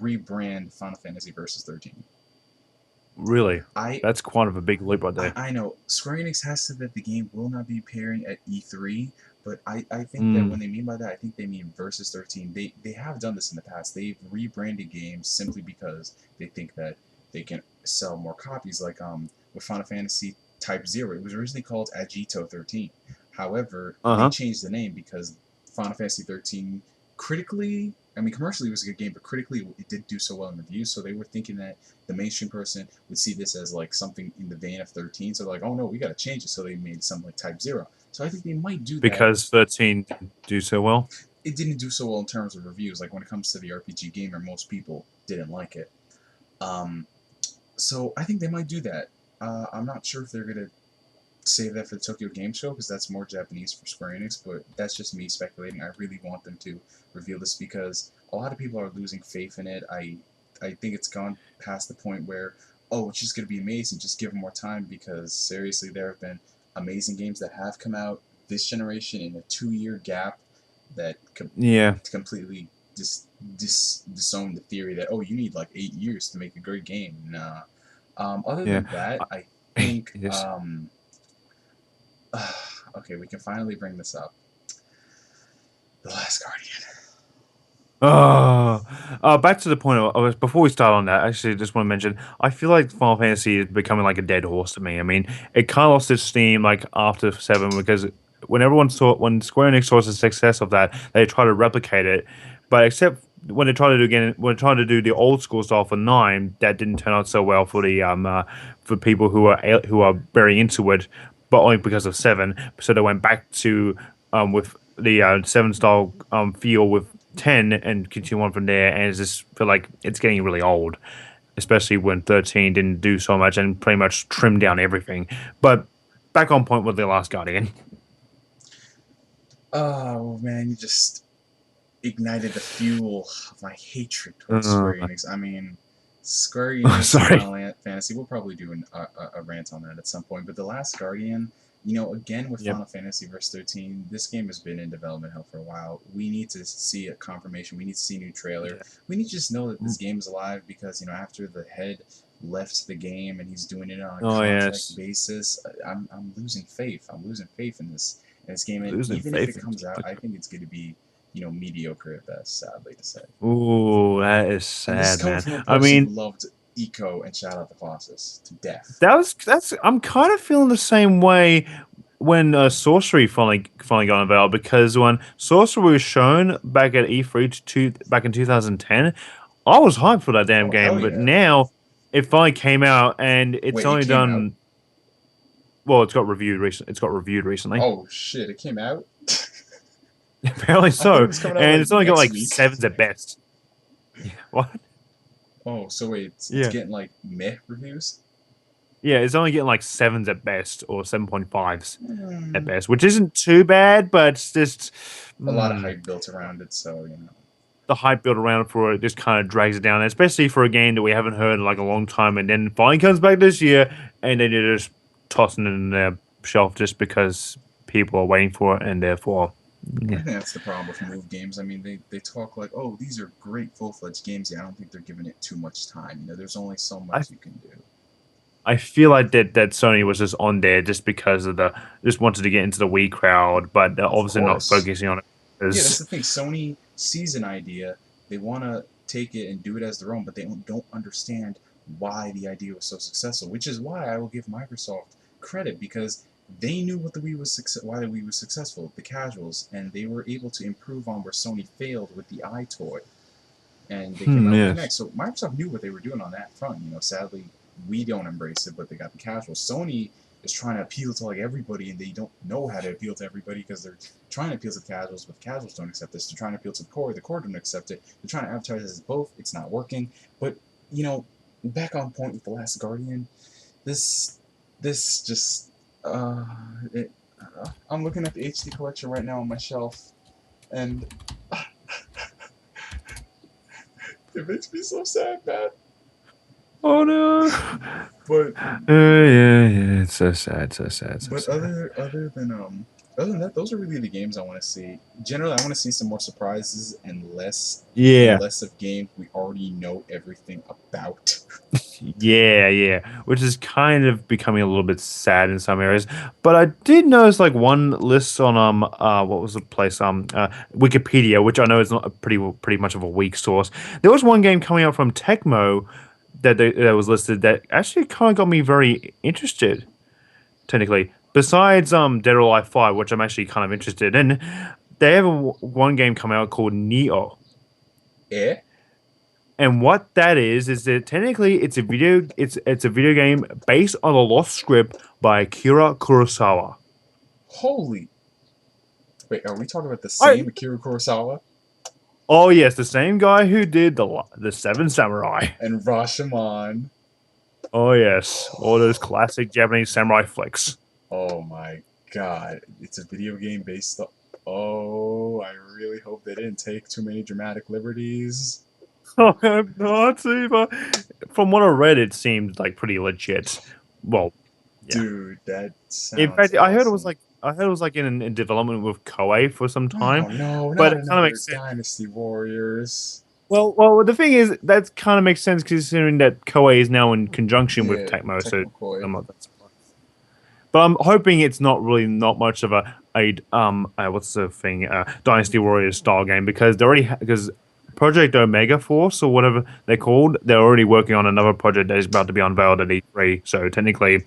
rebrand Final Fantasy Versus 13. Really, I that's quite of a big leap right I, there. I know Square Enix has said that the game will not be appearing at E3, but I think that Mm, when they mean by that, I think they mean Versus 13. They have done this in the past. They've rebranded games simply because they think that they can sell more copies. Like with Final Fantasy Type Zero, it was originally called Agito 13. However, they uh-huh. changed the name because Final Fantasy 13 critically, I mean commercially it was a good game, but critically it didn't do so well in reviews. So they were thinking that the mainstream person would see this as like something in the vein of 13. So they're like, oh no, we got to change it. So they made something like Type Zero. So I think they might do that. Because 13 didn't do so well. It didn't do so well in terms of reviews. Like when it comes to the RPG gamer, most people didn't like it. Um, so I think they might do that. I'm not sure if they're gonna save that for the Tokyo Game Show because that's more Japanese for Square Enix. But that's just me speculating. I really want them to reveal this because a lot of people are losing faith in it. I think it's gone past the point where oh it's just gonna be amazing. Just give them more time because seriously, there have been amazing games that have come out this generation in a 2 year gap that Yeah, completely disown the theory that oh you need like 8 years to make a great game. Nah. Other yeah. than that, I I- think yes. okay, we can finally bring this up. The Last Guardian. Oh, back to the point of before we start on that, actually, just want to mention, I feel like Final Fantasy is becoming like a dead horse to me. I mean, it kind of lost its steam like after 7, because when Square Enix saw the success of that, they tried to replicate it, but except when they tried to do again, when they tried to do the old school style for 9, that didn't turn out so well for the for people who are very into it. but only because of seven. So they went back to with the seven style feel with 10 and continue on from there. And it's just feel like it's getting really old, especially when 13 didn't do so much and pretty much trimmed down everything. But back on point with the Last Guardian. Oh man, you just ignited the fuel of my hatred towards Uh, Square Enix. I mean, Square Enix, sorry. Final Fantasy, we'll probably do a rant on that at some point. But The Last Guardian, you know, again with Yep. Final Fantasy Verse 13, this game has been in development hell for a while. We need to see a confirmation. We need to see a new trailer. Yeah. We need to just know that this game is alive because, you know, after the head left the game and he's doing it on a Oh contract yes. basis, I'm losing faith. I'm losing faith in this game. And Losing even if faith it in comes out, I think it's going to be, you know, mediocre at best, sadly to say. Ooh, that is And this is sad, coming man. from a I person who mean, loved Eco and Shout Out the Colossus to death. that's I'm kind of feeling the same way when sorcery finally got unveiled because when sorcery was shown back at E3 back in 2010, I was hyped for that damn Oh, hell game. But yeah. now it finally came out and it's Wait, it only came out? done well. It's got reviewed recently. It's got reviewed recently, Oh, shit, it came out? apparently I thought it so, was coming out and like it's only got next like week. sevens at best. Yeah, what? Oh, so wait, it's Yeah. getting like meh reviews? Yeah, it's only getting like sevens at best or 7.5s at Hmm. best, which isn't too bad, but it's just A lot of mm, hype built around it, so, you know. the hype built around for it just kind of drags it down, especially for a game that we haven't heard in like a long time, and then finally comes back this year, and then you're just tossing it in their shelf just because people are waiting for it, and therefore, I yeah. think that's the problem with move games. I mean, they talk like, oh, these are great full-fledged games. Yeah, I don't think they're giving it too much time. You know, there's only so I much you can do. I feel like that Sony was just on there just because of the just wanted to get into the Wii crowd, but they're Of obviously not course. focusing on it Yeah, that's because the thing. Sony sees an idea, they want to take it and do it as their own, but they don't understand why the idea was so successful. Which is why I will give Microsoft credit because they knew what the Wii was why the Wii was successful, the casuals, and they were able to improve on where Sony failed with the iToy, and they came out with yes. Connect. So Microsoft knew what they were doing on that front. You know, sadly, we don't embrace it, but they got the casuals. Sony is trying to appeal to like everybody, and they don't know how to appeal to everybody because they're trying to appeal to the casuals, but the casuals don't accept this. They're trying to appeal to the core don't accept it. They're trying to advertise as both. It's not working. But you know, back on point with the Last Guardian, this this just it, I'm looking at the HD collection right now on my shelf, and it makes me so sad, man. Oh no. But Yeah. It's so sad, so sad, so but sad. other than that, those are really the games I want to see. Generally, I want to see some more surprises and Yeah. less of games we already know everything about. Yeah. Which is kind of becoming a little bit sad in some areas. But I did notice like one list on what was the place? Wikipedia, which I know is not a pretty much of a weak source. There was one game coming out from Tecmo that was listed that actually kind of got me very interested, technically. Besides Dead or Alive 5, which I'm actually kind of interested in, they have one game coming out called Neo. Eh? And what that is that technically it's a video game based on a lost script by Akira Kurosawa. Holy! Wait, are we talking about the I same Akira Kurosawa Oh yes, the same guy who did the Seven Samurai. and Rashomon? Oh yes, all those classic Japanese samurai flicks. Oh my god! It's a video game based on. Oh, I really hope they didn't take too many dramatic liberties. Oh, I'm not but from what I read, it seemed like pretty legit. Well, yeah. Dude, that In sounds fact, awesome. I heard it was like in development with Koei for some time, Oh no, but not it kind of another makes sense. Dynasty Warriors. Well, the thing is that kind of makes sense considering that Koei is now in conjunction with Yeah, Tecmo, so Tecmo Koei. I'm not that surprised. But I'm hoping it's not really not much of a what's the thing Dynasty Warriors style game because they already because Project Omega Force or whatever they're called, they're already working on another project that is about to be unveiled at E3. So technically,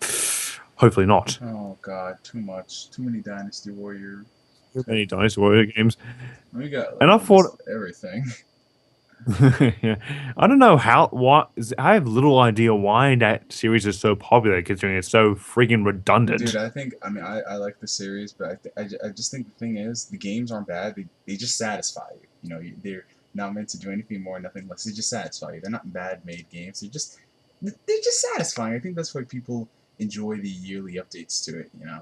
hopefully not. Oh god, too much. Too many Dynasty Warrior Too type. many Dynasty Warrior games. We got And like I thought almost everything. Yeah. I don't know how what I have little idea why that series is so popular considering it's so freaking Dude, redundant. I think I like the series, but I just think the thing is the games aren't bad. They just satisfy you. You know, they're not meant to do anything more, nothing less. They just satisfy you. They're not bad made games. They're just satisfying. I think that's why people enjoy the yearly updates to it. You know,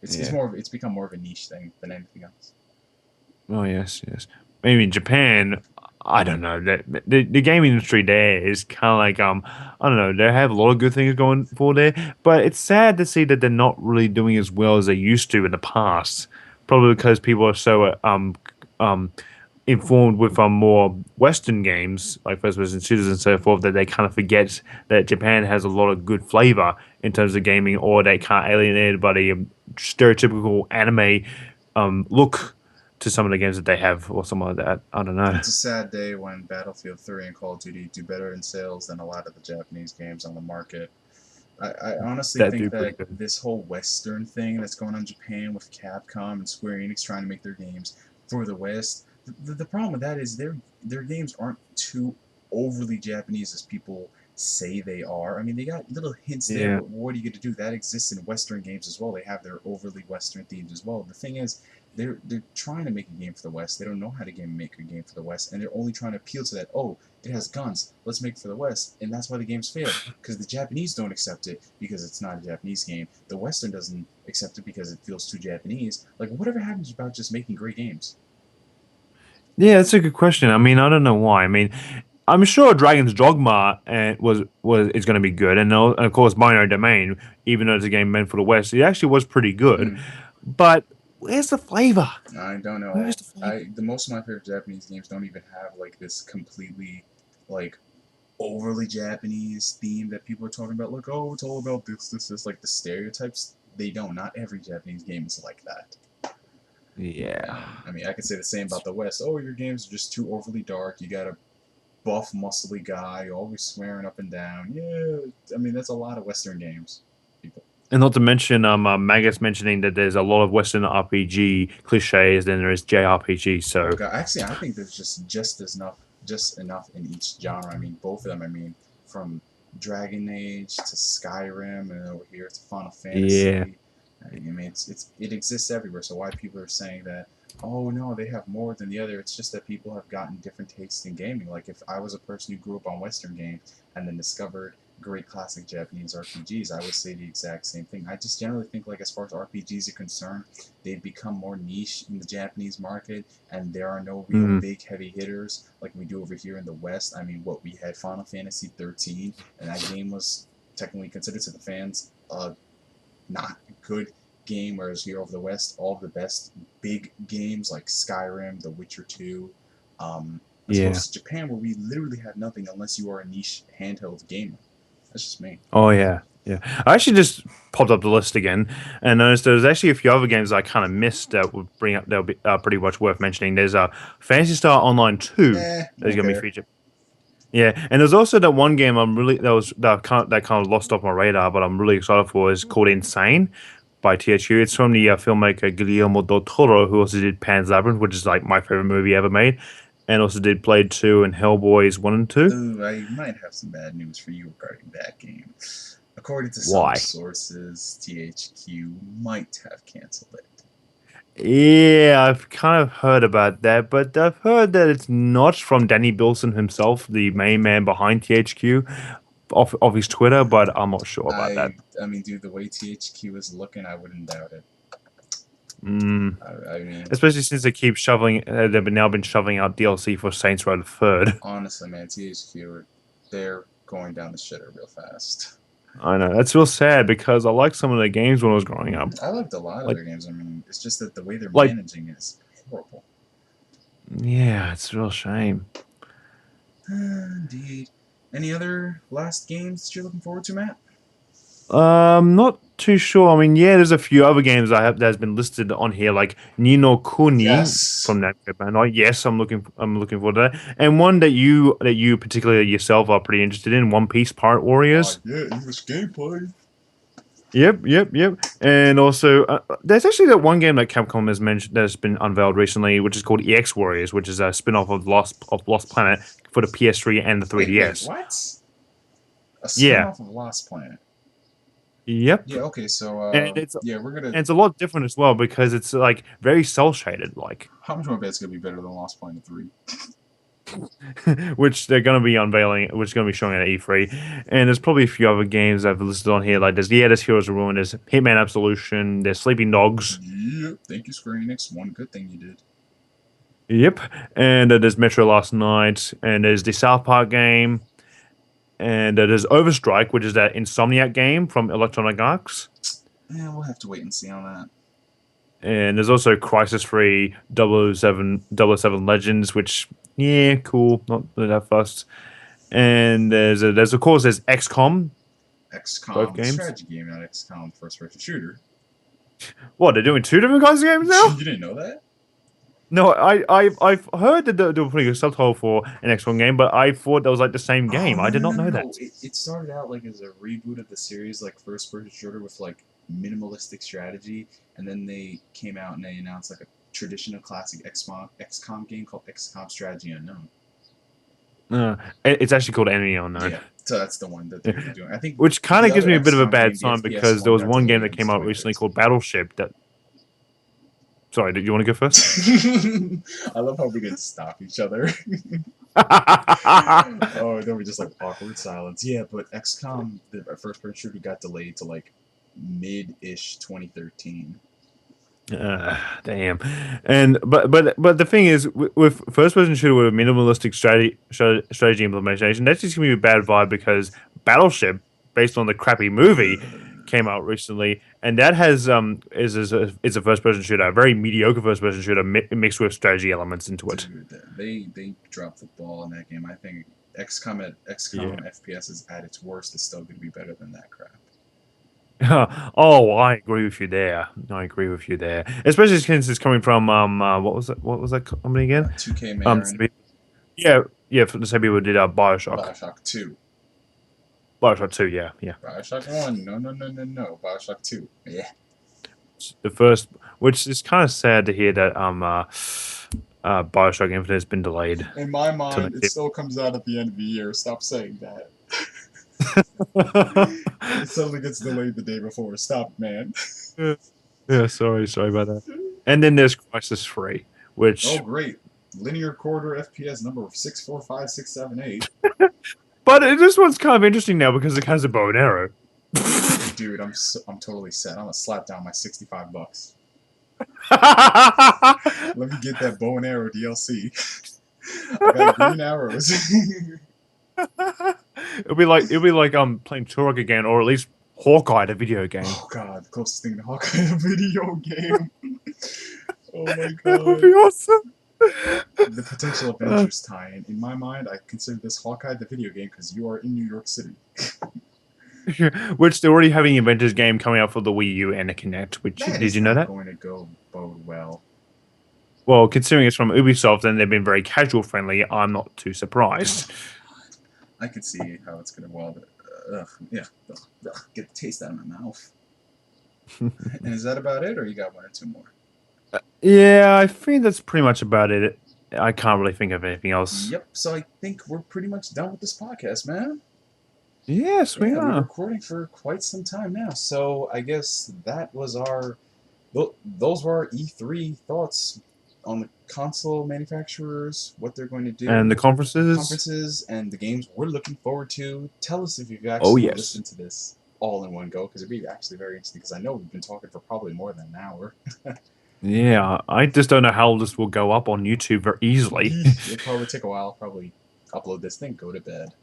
it's Yeah. more of, it's become more of a niche thing than anything else. Oh yes, yes. Maybe in Japan, I don't know. The gaming industry there is kind of like I don't know. They have a lot of good things going for there, but it's sad to see that they're not really doing as well as they used to in the past. Probably because people are so um informed with more Western games like first person shooters and so forth that they kind of forget that Japan has a lot of good flavor in terms of gaming, or they can't alienated by the stereotypical anime look to some of the games that they have, or something like that. I don't know. It's a sad day when Battlefield 3 and Call of Duty do better in sales than a lot of the Japanese games on the market. I honestly That think do pretty that good. this whole Western thing that's going on in Japan with Capcom and Square Enix trying to make their games for the West, the problem with that is their games aren't too overly Japanese as people say they are. I mean, they got little hints there, Yeah. but what are you going to do? That exists in Western games as well. They have their overly Western themes as well. The thing is, they're trying to make a game for the West. They don't know how to make a game for the West, and they're only trying to appeal to that. Oh, it has guns. Let's make it for the West, and that's why the games fail because the Japanese don't accept it because it's not a Japanese game. The Western doesn't accept it because it feels too Japanese. Like whatever happens about just making great games? Yeah, that's a good question. I mean, I don't know why. I mean, I'm sure Dragon's Dogma was is going to be good, and of course, Binary Domain, even though it's a game meant for the West, it actually was pretty good. Mm, But where's the flavor? I don't Where's know. the flavor? I the most of my favorite Japanese games don't even have like this completely like overly Japanese theme that people are talking about. Like, oh, it's all about this, like the stereotypes. They don't. Not every Japanese game is like that. Yeah. And I mean, I could say the same about the West. Oh, your games are just too overly dark. You got a buff, muscly guy always swearing up and down. Yeah, I mean that's a lot of Western games. People. And not to mention, Magus mentioning that there's a lot of Western RPG cliches than there is JRPG. Oh So god, actually, I think there's just enough in each genre. I mean, both of them. I mean, from Dragon Age to Skyrim, and over here to Final yeah, Fantasy. I mean, it exists everywhere. So why people are saying that? Oh no, they have more than the other. It's just that people have gotten different tastes in gaming. Like if I was a person who grew up on Western games and then discovered great classic Japanese RPGs, I would say the exact same thing. I just generally think like as far as RPGs are concerned, they've become more niche in the Japanese market, and there are no real mm, big heavy hitters like we do over here in the West. I mean, what we had Final Fantasy 13, and that game was technically considered to the fans not good game, whereas here over the West, all of the best big games like Skyrim, The Witcher 2, as yeah. opposed to Japan where we literally have nothing unless you are a niche handheld gamer. That's just me. Oh yeah, yeah. I actually just popped up the list again and noticed there's actually a few other games I kind of missed that would bring up. They'll be pretty much worth mentioning. There's Fantasy Star Online 2 that's Don't gonna be care. featured. Yeah, and there's also that one game I'm really that kind of lost off my radar, but I'm really excited for is called Insane by THQ. It's from the filmmaker Guillermo del Toro, who also did Pan's Labyrinth, which is like my favorite movie ever made, and also did Blade 2 and Hellboys 1 and 2. Ooh, I might have some bad news for you regarding that game. According to some Why? sources, THQ might have canceled it. Yeah, I've kind of heard about that, but I've heard that it's not from Danny Bilson himself, the main man behind THQ, off his Twitter, but I'm not sure about that. I mean, dude, the way THQ is looking, I wouldn't doubt it. Mm. I mean, Especially since they keep shoveling, now been shoving out DLC for Saints Row the Third. honestly, man, THQ, they're going down the shitter real fast. I know that's real sad because I liked some of their games when I was growing up. I liked a lot of Like, their games. I mean, it's just that the way they're like, managing is horrible. yeah, it's a real shame. Indeed. Any other last games that you're looking forward to, Matt? Not too sure. I mean, yeah, there's a few other games I have that's been listed on here, like Nino Kuni Yes. from that band. Oh, yes, I'm looking forward to that. And one that you particularly yourself are pretty interested in, One Piece Pirate Warriors. Yeah, English gameplay. Yep. And also, there's actually that one game that Capcom has mentioned that's been unveiled recently, which is called EX Warriors, which is a spin-off of Lost Planet for the PS3 and the Wait, 3DS. what? A Yeah. spin-off of Lost Planet. Yep. Yeah, okay, so And it's yeah, we're gonna. and it's a lot different as well because it's like very cel shaded, like How much more bet's gonna be better than Lost Planet 3? which they're going to be unveiling, which is going to be showing at E3. And there's probably a few other games I've listed on here. Like there's Heroes of Ruin, there's Hitman Absolution, there's Sleeping Dogs. Yep, thank you, Square Enix. One good thing you did. Yep. And there's Metro Last Night, and there's the South Park game, and there's Overstrike, which is that Insomniac game from Electronic Arts. Yeah, we'll have to wait and see on that. And there's also Crisis Free 007 Legends, which yeah, cool, not really that fussed. And there's of course there's XCOM, both XCOM, the games. strategy game, not XCOM first-person shooter. What, they're doing two different kinds of games now? You didn't know that? No, I've heard that they were putting a subtitle for an XCOM game, but I thought that was like the same game. Oh, I no, did no, not no, know no, that. no. It started out like as a reboot of the series, like first-person shooter with like minimalistic strategy, and then they came out and they announced like a traditional classic XCOM game called XCOM Strategy Unknown. It's actually called Enemy Unknown. Yeah, so that's the one that they're doing. I think Which kind the of gives other me a bit of a XCOM bad game, the sign FPS because there one, was got one game delayed that came into out recently 2013. called Battleship that. Sorry, did you want to go first? I love how we can stop each other. Oh, then we just like awkward silence. Yeah, but XCOM, the first-person shooter, got delayed to like mid-ish 2013. Damn. And but the thing is, with first person shooter with a minimalistic strategy implementation, that's just gonna be a bad vibe because Battleship, based on the crappy movie, came out recently, and that has is a first person shooter, a very mediocre first person shooter mixed with strategy elements into it. Dude, they dropped the ball in that game. I think Yeah. XCOM FPS is at its worst is still going to be better than that crap. Oh, I agree with you there. I agree with you there, especially since it's coming from what was that company again? 2K Um, Marin, yeah, yeah, for the same people who did Bioshock. Bioshock 2. Bioshock 2, yeah. Bioshock 1, no. Bioshock 2. Yeah. The first, which is kind of sad to hear that Bioshock Infinite has been delayed In my to mind, next it year. still comes out at the end of the year. Stop saying that. It suddenly gets delayed the day before. Stop, man. Yeah, yeah, sorry about that. And then there's Crisis 3, Oh, which, great. Linear corridor FPS number 645678. but this one's kind of interesting now because it has a bow and arrow. Dude, I'm totally set. I'm gonna slap down my $65. Let me get that bow and arrow DLC. I got green arrows. It'll be like playing Turok again, or at least Hawkeye, the video game. Oh god, the closest thing to Hawkeye in a video game. Oh my That would be god. awesome. The potential Avengers tie-in. In my mind, I consider this Hawkeye the video game because you are in New York City. Which they're already having an Avengers game coming out for the Wii U and the Kinect. Which That did is you know not that? going to go bode well. Well, considering it's from Ubisoft and they've been very casual friendly, I'm not too surprised. I could see how it's gonna well, but yeah, get the taste out of my mouth. And is that about it, or you got one or two more? Yeah, I think that's pretty much about it. I can't really think of anything else. Yep. So I think we're pretty much done with this podcast, man. Yes, we Yeah, we're are. recording for quite some time now. So I guess that was our those were our E3 thoughts on the console manufacturers, what they're going to And do, the conferences? conferences, and the games we're looking forward to. Tell us if you've Oh, actually yes. listened to this all in one go, because it'd be actually very interesting. Because I know we've been talking for probably more than an hour. Yeah, I just don't know how this will go up on YouTube very easily. It'll probably take a while. Probably upload this thing, go to bed.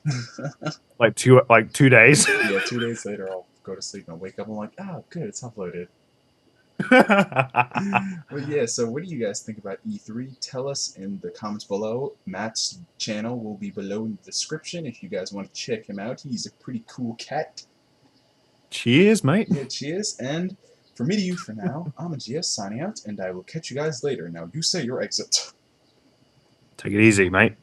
like 2 days. Yeah, 2 days later, I'll go to sleep and I'll wake up. I'm like, oh, good, it's uploaded. But yeah, so what do you guys think about E3? Tell us in the comments below. Matt's channel will be below in the description if you guys want to check him out. He's a pretty cool cat. Cheers, mate. Yeah, cheers. And for me to you for now, I'm GS signing out, and I will catch you guys later. Now, you say your exit. Take it easy, mate.